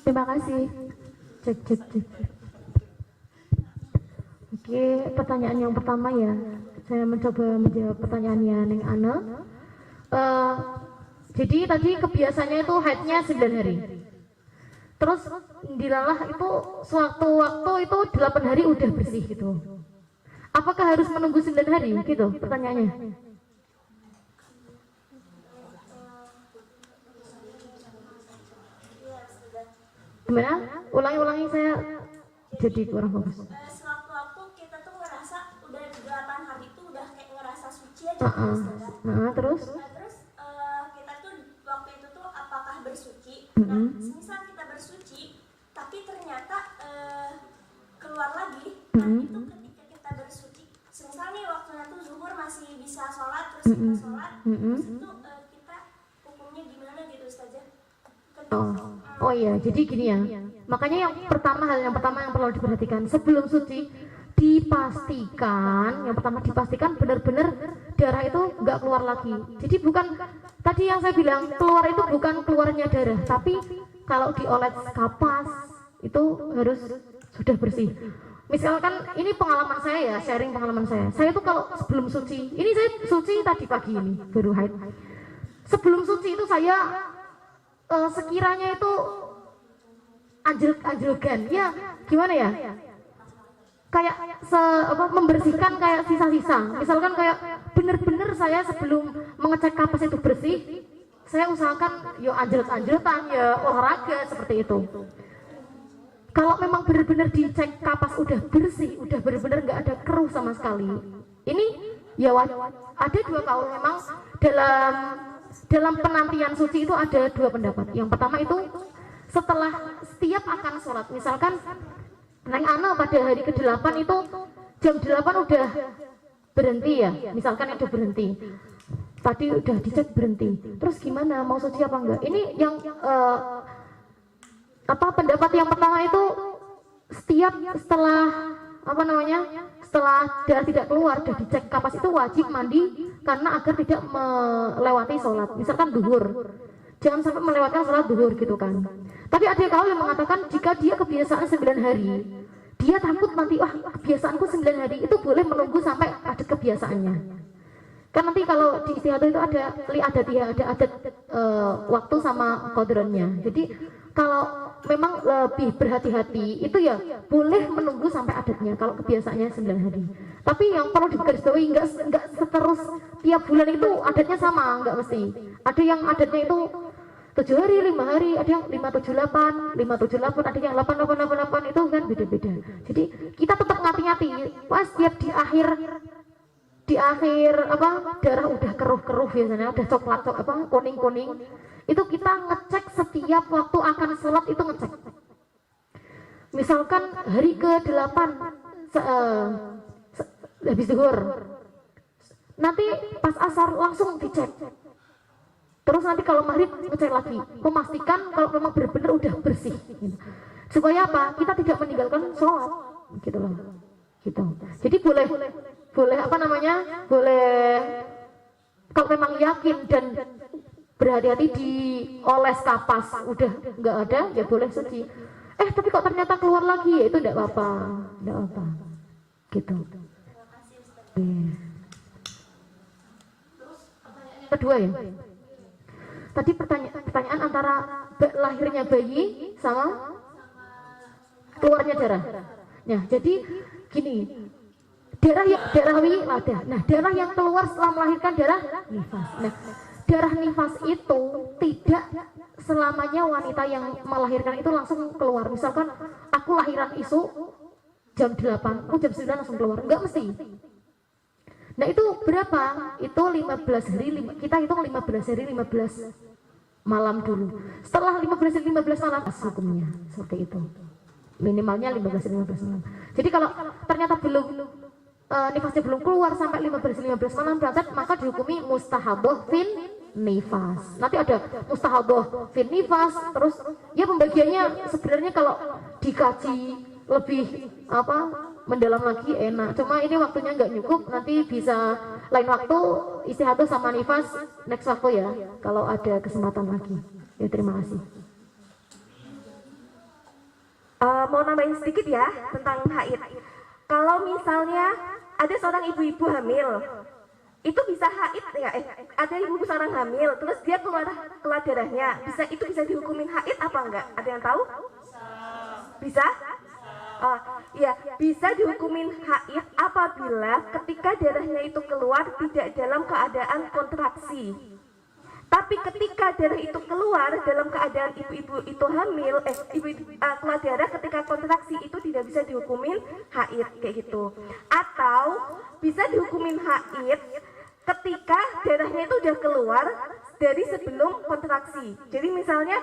Terima kasih. Cek. Oke, pertanyaan yang pertama ya. Saya mencoba menjawab pertanyaannya Neng Ana. Jadi tadi kebiasaannya itu haidnya 9 hari. Terus dilalah itu sewaktu-waktu itu 8 hari udah bersih gitu. Apakah harus menunggu 9 hari gitu pertanyaannya? Gimana? Ulangi saya jadi kurang fokus. Sewaktu-waktu kita tuh ngerasa udah 8 hari itu udah kayak ngerasa suci aja. Terus? Terus kita tuh waktu itu tuh apakah bersuci? Misal kita bersuci, tapi ternyata keluar lagi. Nah itu ketika kita bersuci, misal nih waktunya tuh zuhur masih bisa sholat, terus kita sholat, terus itu kita hukumnya gimana gitu Ustazah? Oh iya, jadi gini ya. Makanya hal yang pertama yang perlu diperhatikan sebelum suci dipastikan, benar-benar darah itu nggak keluar lagi. Jadi bukan tadi yang saya bilang keluar itu bukan keluarnya darah, tapi kalau dioles kapas itu harus sudah bersih. Misalkan ini pengalaman saya ya, sharing pengalaman saya. Saya tuh kalau sebelum suci, ini saya suci tadi pagi ini baru haid. Sebelum suci itu saya sekiranya itu anjlok-anjlokan ya gimana ya, kayak membersihkan kayak sisa-sisa. Misalkan kayak bener-bener saya sebelum mengecek kapas itu bersih, saya usahakan yo anjlot-anjlotan ya olahraga seperti itu. Kalau memang bener-bener dicek kapas udah bersih, udah bener-bener nggak ada keruh sama sekali, ini ya ada dua kaul memang dalam penantian suci itu ada dua pendapat. Yang pertama itu setelah setiap akan sholat, misalkan Neng Ana pada hari ke-8 itu jam 8 udah berhenti ya, misalkan itu berhenti, tadi udah dicek berhenti, terus gimana mau suci apa enggak? Ini yang pendapat yang pertama itu setelah darah tidak keluar, sudah dicek kapas itu wajib mandi karena agar tidak melewati sholat, misalkan duhur, jangan sampai melewatkan sholat duhur gitu kan. Tapi ada kaul yang mengatakan jika dia kebiasaan 9 hari, dia takut nanti kebiasaanku 9 hari, itu boleh menunggu sampai ada kebiasaannya. Kan nanti kalau di istiadah itu ada adat waktu sama kodronnya. Jadi kalau memang lebih berhati-hati itu ya boleh menunggu sampai adatnya kalau kebiasaannya 9 hari. Tapi yang perlu digarisbawahi enggak seterus tiap bulan itu adatnya sama, enggak mesti. Ada yang adatnya itu 7 hari, 5 hari, ada yang 578, ada yang 8888, itu kan beda-beda. Jadi kita tetap ngati-ngati. Pas tiap di akhir darah udah keruh biasanya, udah coklat kuning-kuning, itu kita ngecek setiap waktu akan sholat itu ngecek. Misalkan hari ke-8 habis zuhur, nanti pas asar langsung dicek. Terus nanti kalau maghrib ngecek lagi, memastikan kalau memang benar-benar udah bersih gitu. Supaya apa? Kita tidak meninggalkan sholat gitu loh. Gitu. Jadi boleh kalau memang yakin dan berhati-hati dioles kapas udah nggak ada, ya boleh suci. Tapi kok ternyata keluar lagi, ya itu enggak apa-apa gitu. Kedua ya, tadi pertanyaan antara lahirnya bayi sama keluarnya darah. Nah, jadi gini, darah yang keluar setelah melahirkan darah nifas. Nah, darah nifas itu tidak selamanya wanita yang melahirkan itu langsung keluar. Misalkan aku lahiran isu jam 8, aku jam 9 langsung keluar, enggak mesti. Nah itu berapa? Itu 15 hari, kita hitung 15 hari 15 malam dulu. Setelah 15 malam hukumnya seperti itu. Minimalnya 15 malam. Jadi kalau ternyata belum nifasnya belum keluar sampai 15 malam berangkat, maka dihukumi mustahaboh fin nifas. Nanti ada mustahaboh fin nifas, terus ya pembagiannya sebenarnya kalau dikaji lebih mendalam lagi enak. Cuma ini waktunya nggak cukup, nanti bisa lain waktu istihadah sama nifas next waktu ya, kalau ada kesempatan lagi. Ya, terima kasih. Mau nambahin sedikit ya tentang haid. Kalau misalnya ada seorang ibu-ibu hamil, itu bisa haid ya? Ada ibu seorang hamil, terus dia keluar darahnya, itu bisa dihukumin haid apa enggak? Ada yang tahu? Bisa? Ya, bisa dihukumin haid apabila ketika darahnya itu keluar tidak dalam keadaan kontraksi. Tapi ketika darah itu keluar dalam keadaan ibu-ibu itu hamil, keluar darah ketika kontraksi, itu tidak bisa dihukumin haid kayak gitu. Atau bisa dihukumin haid ketika darahnya itu udah keluar dari sebelum kontraksi. Jadi misalnya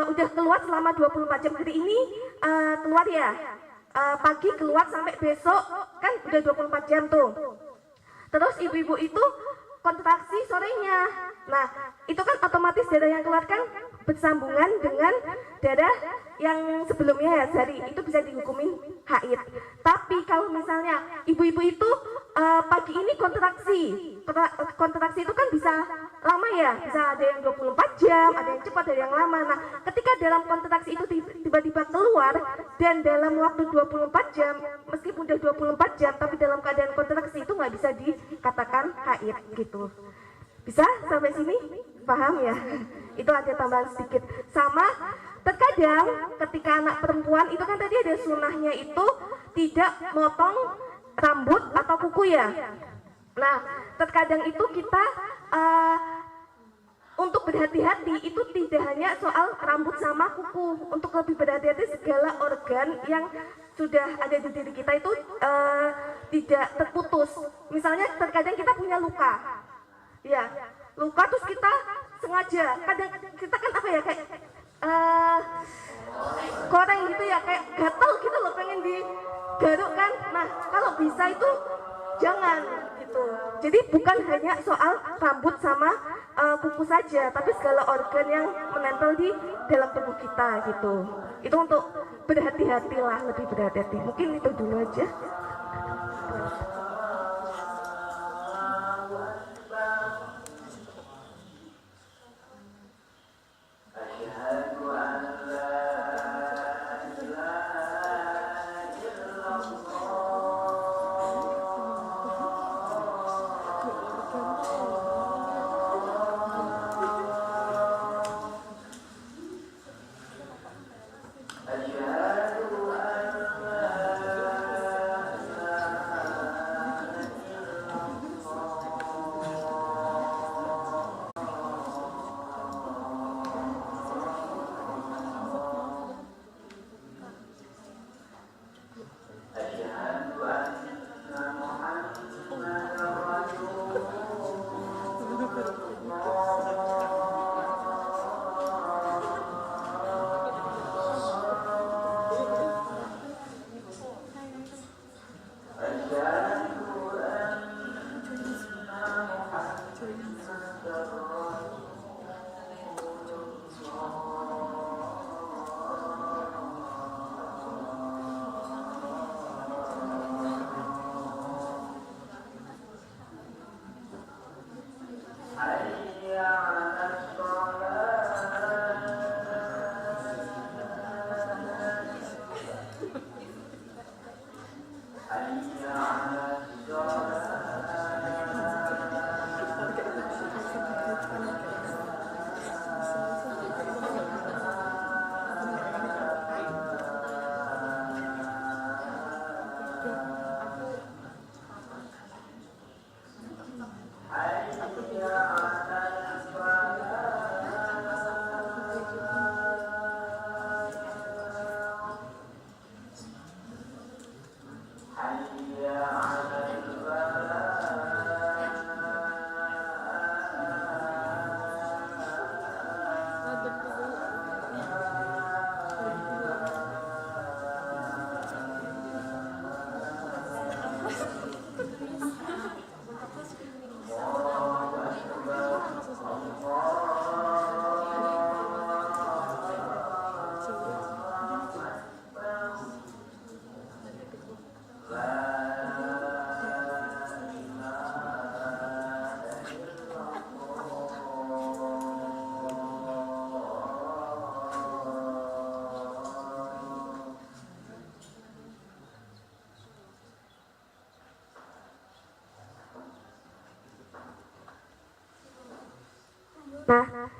udah keluar selama 24 jam, hari ini keluar ya, pagi keluar sampai besok kan udah 24 jam tuh. Terus ibu-ibu itu kontraksi sorenya. Nah, itu kan otomatis darah yang keluar kan bersambungan dengan darah yang sebelumnya ya, sehari, itu bisa dihukumin haid. Tapi kalau misalnya ibu-ibu itu pagi ini kontraksi itu kan bisa lama ya, bisa ada yang 24 jam, ada yang cepat, ada yang lama. Nah, ketika dalam kontraksi itu tiba-tiba keluar dan dalam waktu 24 jam, meskipun udah 24 jam tapi dalam keadaan kontraksi, itu nggak bisa dikatakan haid gitu. Bisa sampai sini? Paham ya? Itu ada tambahan sedikit. Sama terkadang ketika anak perempuan itu kan tadi ada sunahnya itu tidak motong rambut atau kuku ya. Nah, terkadang itu kita untuk berhati-hati itu tidak hanya soal rambut sama kuku. Untuk lebih berhati-hati segala organ yang sudah ada di diri kita itu tidak terputus. Misalnya terkadang kita punya luka. Ya, luka terus kita sengaja, kadang kita kan kayak goreng gitu ya, kayak gatel gitu loh, pengen digaruk kan. Nah, kalau bisa itu jangan gitu. Jadi bukan hanya soal rambut sama kuku saja, tapi segala organ yang menempel di dalam tubuh kita gitu. Itu untuk berhati-hatilah, lebih berhati-hati. Mungkin itu dulu aja.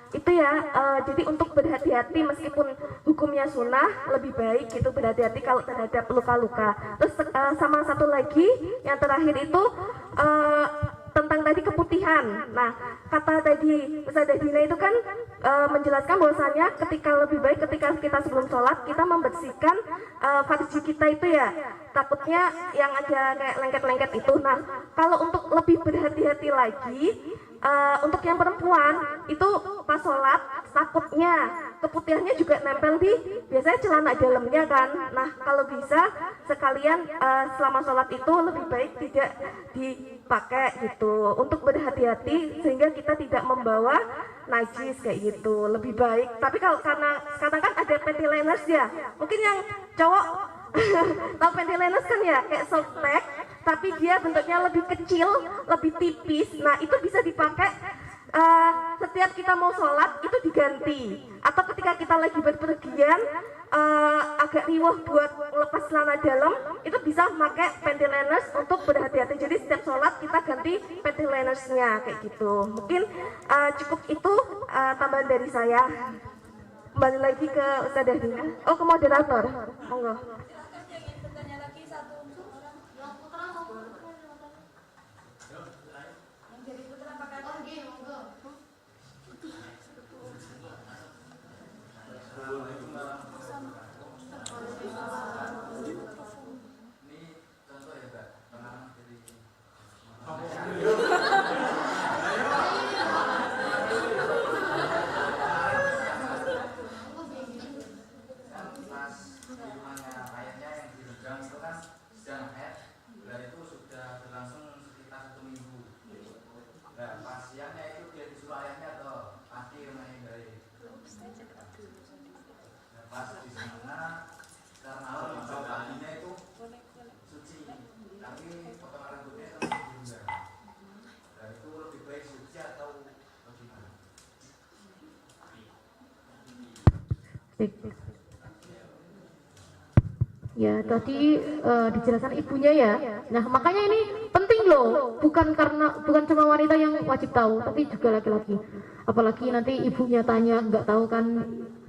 itu ya, jadi untuk berhati-hati meskipun hukumnya sunnah, lebih baik gitu berhati-hati kalau terhadap luka-luka. Terus sama satu lagi yang terakhir itu tentang tadi keputihan. Nah, kata tadi Ustazah Dina itu kan menjelaskan bahwasanya ketika lebih baik ketika kita sebelum sholat kita membersihkan farji kita itu ya, takutnya yang ada kayak lengket-lengket itu. Nah, kalau untuk lebih berhati-hati lagi, untuk yang perempuan itu pas sholat takutnya keputihannya juga nempel di biasanya celana dalamnya kan. Nah, kalau bisa sekalian selama sholat itu lebih baik tidak dipakai gitu untuk berhati-hati sehingga kita tidak membawa najis kayak gitu, lebih baik. Tapi kalau karena sekarang kan ada panty liners ya, mungkin yang cowok tahu panty liners kan ya, kayak soft pack tapi dia bentuknya lebih kecil, lebih tipis. Nah, itu bisa dipakai setiap kita mau sholat itu diganti, atau ketika kita lagi berpergian agak riwah buat lepas celana dalam itu bisa pakai panty liners untuk berhati-hati. Jadi setiap sholat kita ganti panty linersnya kayak gitu. Mungkin cukup itu tambahan dari saya. Kembali lagi ke Ustazah Dina. Oh, ke moderator. Monggo. Ya, tadi dijelaskan ibunya ya. Nah, makanya ini penting loh, bukan cuma wanita yang wajib tahu, tapi juga laki-laki. Apalagi nanti ibunya tanya, nggak tahu kan,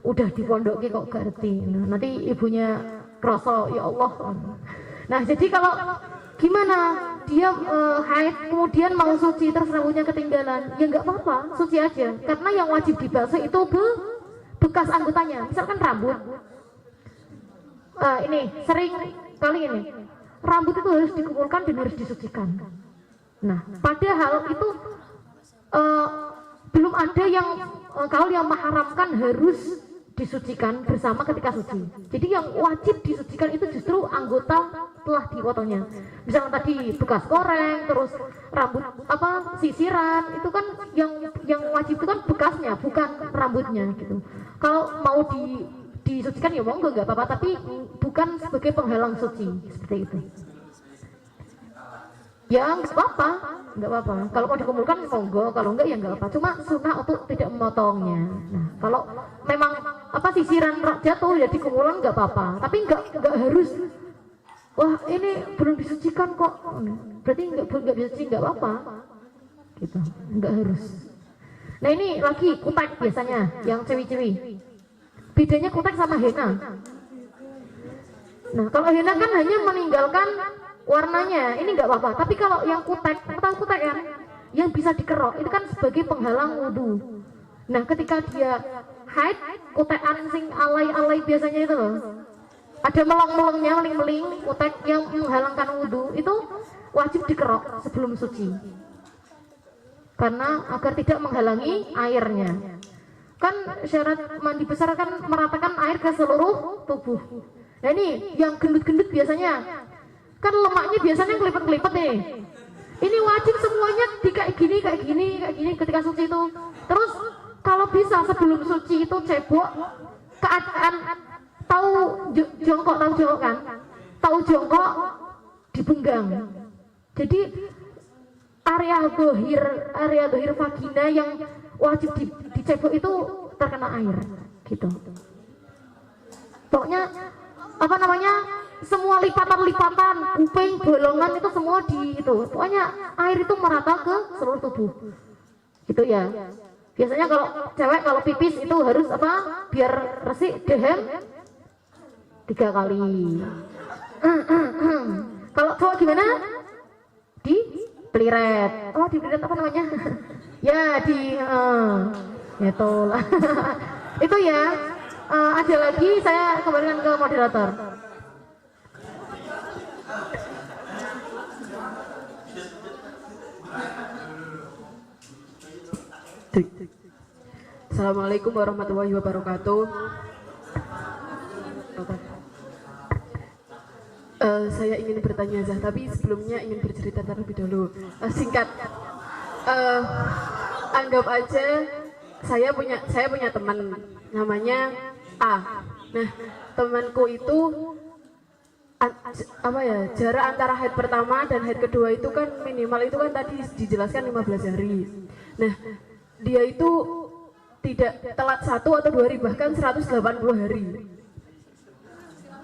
udah di pondok kok gak ngerti. Nah, nanti ibunya kroso, ya Allah. Nah, jadi kalau gimana dia haid kemudian mau suci terus rambutnya ketinggalan, ya nggak apa-apa, suci aja. Karena yang wajib dibasuh itu bekas anggotanya, misalkan rambut. Ini sering kali ini rambut itu harus dikumpulkan dan harus disucikan. Nah, padahal itu belum ada yang kaul yang mengharamkan harus disucikan bersama ketika suci. Jadi yang wajib disucikan itu justru anggota telah dipotongnya. Misalnya tadi bekas koreng, terus rambut sisiran, itu kan yang wajib itu kan bekasnya, bukan rambutnya gitu. Kalau mau disucikan ya monggo nggak apa-apa, tapi bukan sebagai penghalang suci seperti itu. Ya nggak apa-apa. Kalau mau dikumpulkan monggo, kalau enggak ya nggak apa. Cuma sunnah untuk tidak memotongnya. Nah, kalau memang sisiran jatuh ya dikumpulkan nggak apa-apa. Tapi nggak harus. Wah, ini belum disucikan kok. Berarti nggak bisa suci, nggak apa-apa. Gitu, nggak harus. Nah, ini lagi kutek biasanya yang cewi-cewi. Bedanya kutek sama henna. Nah, kalau henna kan hanya meninggalkan warnanya, ini nggak apa-apa. Tapi kalau yang kutek, tahu kutek kan? Yang bisa dikerok, itu kan sebagai penghalang wudhu. Nah, ketika dia haid, kutekan sing alay-alay biasanya itu loh. Ada melong-melongnya, meling-meling, kutek yang menghalangkan wudhu, itu wajib dikerok sebelum suci. Karena agar tidak menghalangi airnya. Kan syarat mandi besar kan meratakan air ke seluruh tubuh. Nah, ini yang gendut-gendut biasanya kan lemaknya biasanya kelipet-kelipet nih. Ini wajib semuanya kayak gini ketika suci itu. Terus kalau bisa sebelum suci itu cebok keadaan tahu jongkok kan? Tahu jongkok dibenggang. Jadi area dohir vagina yang wajib dicebok itu terkena air gitu. Pokoknya semua lipatan-lipatan, kuping, bolongan itu semua pokoknya air itu merata ke seluruh tubuh. Gitu ya. Biasanya kalau cewek kalau pipis itu harus apa? Biar resik dehem 3 kali. Kalau cowok gimana? Di peliret. Oh, di peliret apa namanya? Ya, itu lah. Itu ya. Ada lagi, saya kembalikan ke moderator. Assalamualaikum warahmatullahi wabarakatuh. Saya ingin bertanya Zah, tapi sebelumnya ingin bercerita terlebih dahulu. Singkat. Anggap aja saya punya teman namanya A. Nah, temanku itu jarak antara haid pertama dan haid kedua itu kan minimal itu kan tadi dijelaskan 15 hari. Nah, dia itu tidak telat 1 atau 2 hari, bahkan 180 hari.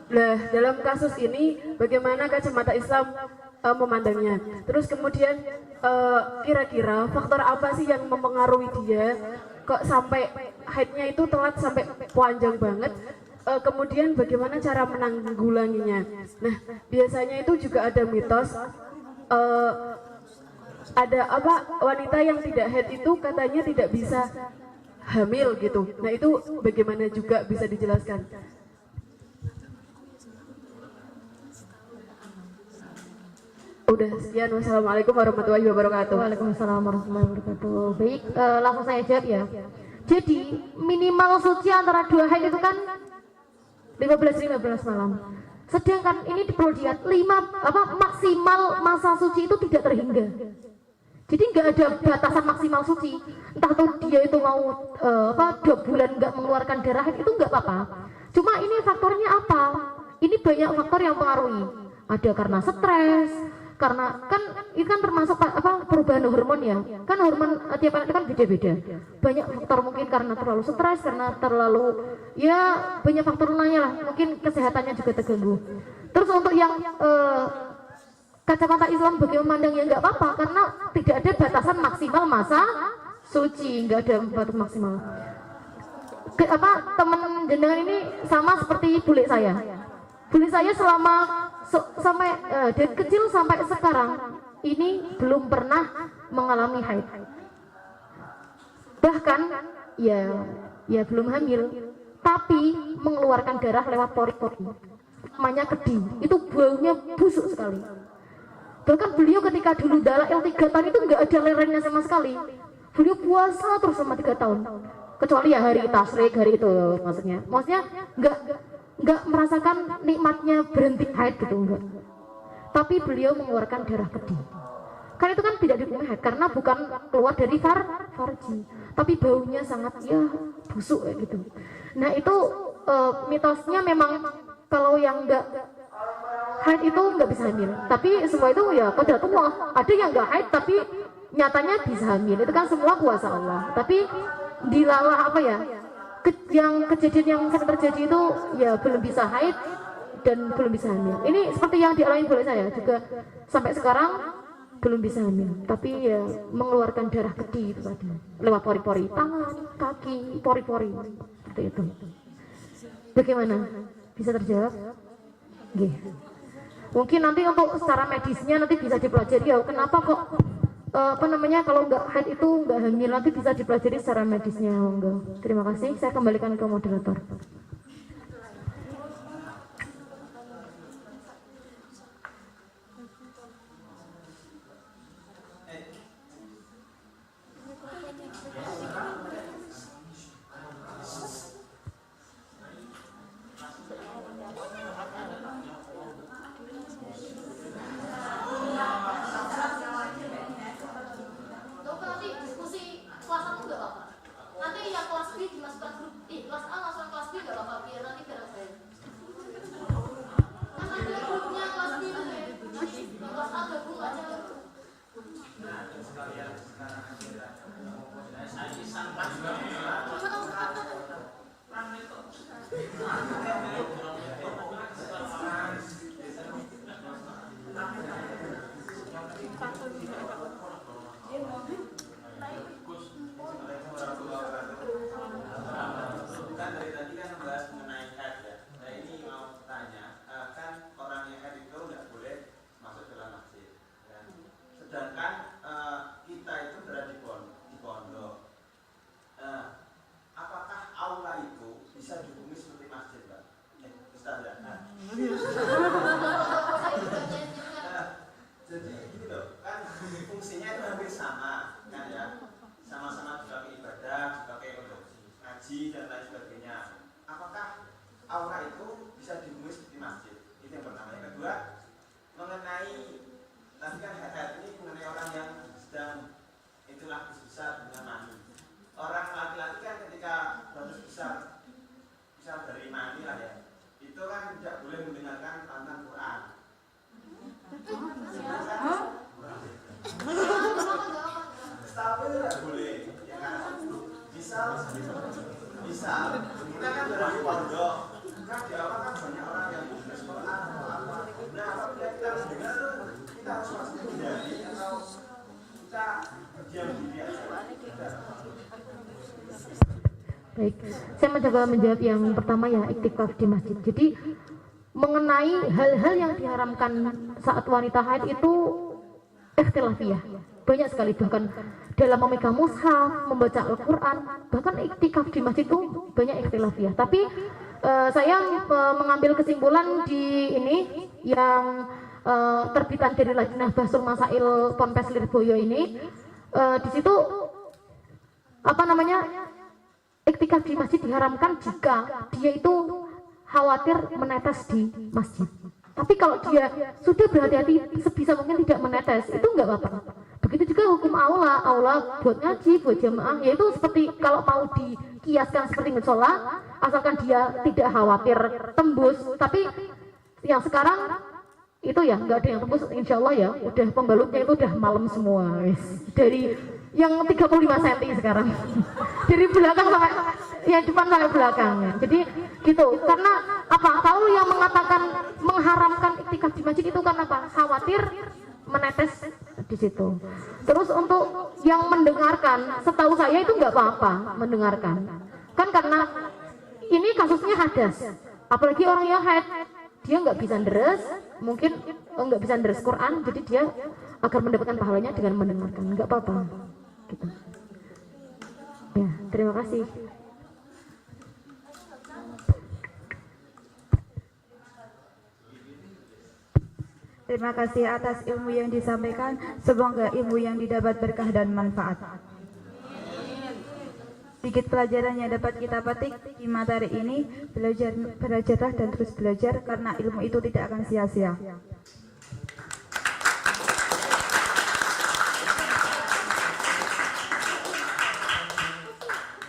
Nah, dalam kasus ini bagaimana kacamata Islam memandangnya? Terus kemudian kira-kira faktor apa sih yang mempengaruhi dia kok sampai haidnya itu telat sampai panjang banget? Kemudian bagaimana cara menanggulanginya? Nah, biasanya itu juga ada mitos ada wanita yang tidak haid itu katanya tidak bisa hamil gitu. Nah, itu bagaimana juga bisa dijelaskan? Udah sekian, wassalamualaikum warahmatullahi wabarakatuh. Waalaikumsalam warahmatullahi wabarakatuh. Baik, langsung saya jawab ya. Jadi minimal suci antara 2 haid itu kan 15 malam. Sedangkan ini perlu diingat maksimal masa suci itu tidak terhingga. Jadi nggak ada batasan maksimal suci. Entah tuh dia itu mau 2 bulan nggak mengeluarkan darah haid itu nggak apa-apa. Cuma ini faktornya apa? Ini banyak faktor yang mempengaruhi. Ada karena stres, karena kan itu kan termasuk perubahan hormon ya. Kan hormon tiap anak itu kan beda-beda. Banyak faktor, mungkin karena terlalu stres, karena terlalu ya banyak faktor lainnya lah. Mungkin kesehatannya juga terganggu. Terus untuk yang kacamata Islam bagi memandangnya nggak apa-apa karena tidak ada batasan maksimal masa suci, nggak ada batas maksimal. Teman jenengan ini sama seperti bule saya. Bule saya sampai dari kecil sampai sekarang ini belum pernah mengalami haid. Bahkan ya belum hamil, tapi mengeluarkan darah lewat pori-pori. Namanya kedi. Itu baunya busuk sekali. Bahkan beliau ketika dulu dalail 3 tahun itu nggak ada lerengnya sama sekali. Beliau puasa terus selama 3 tahun. Kecuali ya hari tasyrik, hari itu maksudnya. Maksudnya nggak merasakan nikmatnya berhenti haid gitu, enggak. Tapi beliau mengeluarkan darah kedi. Kan itu kan tidak dihukumi haid karena bukan keluar dari farji, tapi baunya sangat busuk kayak gitu. Nah itu mitosnya memang kalau yang nggak haid itu nggak bisa hamil. Tapi semua itu ya qadratullah. Ada yang nggak haid tapi nyatanya bisa hamil. Itu kan semua kuasa Allah. Tapi dilalah yang kejadian yang sering terjadi itu ya belum bisa haid dan belum bisa hamil. Ini seperti yang dialami oleh saya juga sampai sekarang belum bisa hamil. Tapi ya mengeluarkan darah kedi itu tadi lewat pori-pori tangan, kaki, pori-pori seperti itu. Bagaimana? Bisa terjawab? Oke. Mungkin nanti untuk secara medisnya nanti bisa dipelajari ya kenapa kok kalau nggak haid itu nggak hamil, nanti bisa dipelajari secara medisnya. Enggak. Terima kasih, saya kembalikan ke moderator. Nanti yang kelas B dimasukkan grup, kelas A masukkan kelas B nggak dan lain sebagainya. Apakah aura itu bisa ditemui di masjid? Itu yang pertama. Yang kedua, mengenai tadi kan haid ini mengenai orang yang sedang itulah besar dengan mani. Orang laki-laki kan ketika batas besar dari mani lah ya, itu kan tidak boleh mendengarkan pantan Quran. Tapi tidak boleh, ya kan? Bisa. Kita kan dari pondok, kan di awal kan banyak orang yang bukan Quran atau apa. Nah, apabila kita mendengar tuh, kita harus pasti menjadi atau kita diam diri aja. Baik, saya mencoba menjawab yang pertama ya, iktikaf di masjid. Jadi mengenai hal-hal yang diharamkan saat wanita haid itu ikhtilafiyah. Banyak sekali, bahkan dalam memegang mushaf, membaca Al-Quran, bahkan iktikaf di masjid itu banyak ikhtilafiyah. Tapi saya mengambil kesimpulan di ini yang terbitan dari Lajnah Bahsul Masail Ponpes Lirboyo ini. Di situ iktikaf di masjid diharamkan jika dia itu khawatir menetes di masjid. Tapi kalau dia sudah berhati-hati sebisa mungkin tidak menetes, itu enggak apa-apa. Begitu juga hukum aula buat ngaji, buat jamaah, yaitu seperti kalau mau dikiaskan seperti musola, asalkan dia tidak khawatir tembus. Tapi yang sekarang itu ya nggak ada yang tembus, insya Allah ya, udah pembalutnya itu udah malam semua, dari yang 35 cm sekarang, dari belakang sampai yang depan sampai belakang. Jadi gitu, karena apa? Kalau yang mengatakan mengharamkan iktikaf di masjid itu karena apa? Khawatir menetes di situ. Terus untuk yang mendengarkan, setahu saya itu nggak apa-apa mendengarkan, kan karena ini kasusnya hadas, apalagi orang yang haid, dia nggak bisa deres, mungkin nggak bisa deres Quran, jadi dia agar mendapatkan pahalanya dengan mendengarkan, nggak apa-apa. Gitu. Ya, terima kasih. Terima kasih atas ilmu yang disampaikan. Semoga ilmu yang didapat berkah dan manfaat. Sedikit pelajaran yang dapat kita petik di materi ini, belajarlah dan terus belajar karena ilmu itu tidak akan sia-sia.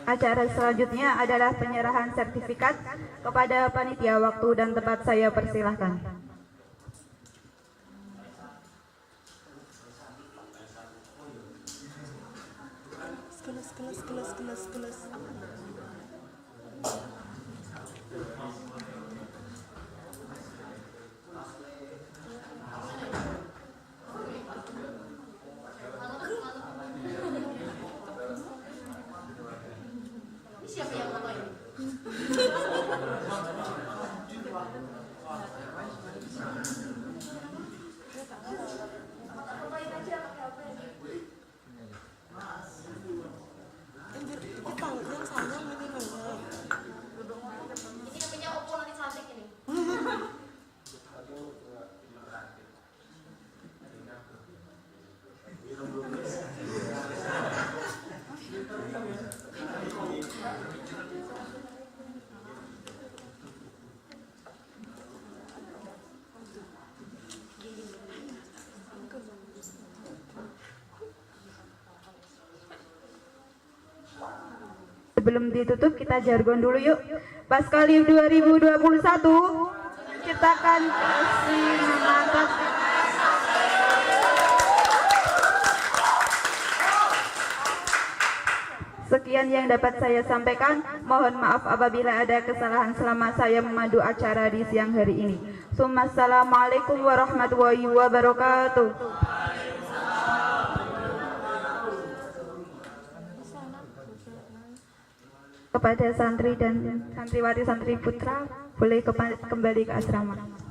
Acara selanjutnya adalah penyerahan sertifikat kepada panitia. Waktu dan tempat saya persilahkan. Kelas. Sebelum ditutup kita jargon dulu yuk. Paskaliv 2021 ciptakan kasih mantap. Sekian yang dapat saya sampaikan. Mohon maaf apabila ada kesalahan selama saya memandu acara di siang hari ini. Assalamualaikum warahmatullahi wabarakatuh. Kepada santri dan santriwati santri putra, boleh kembali ke asrama.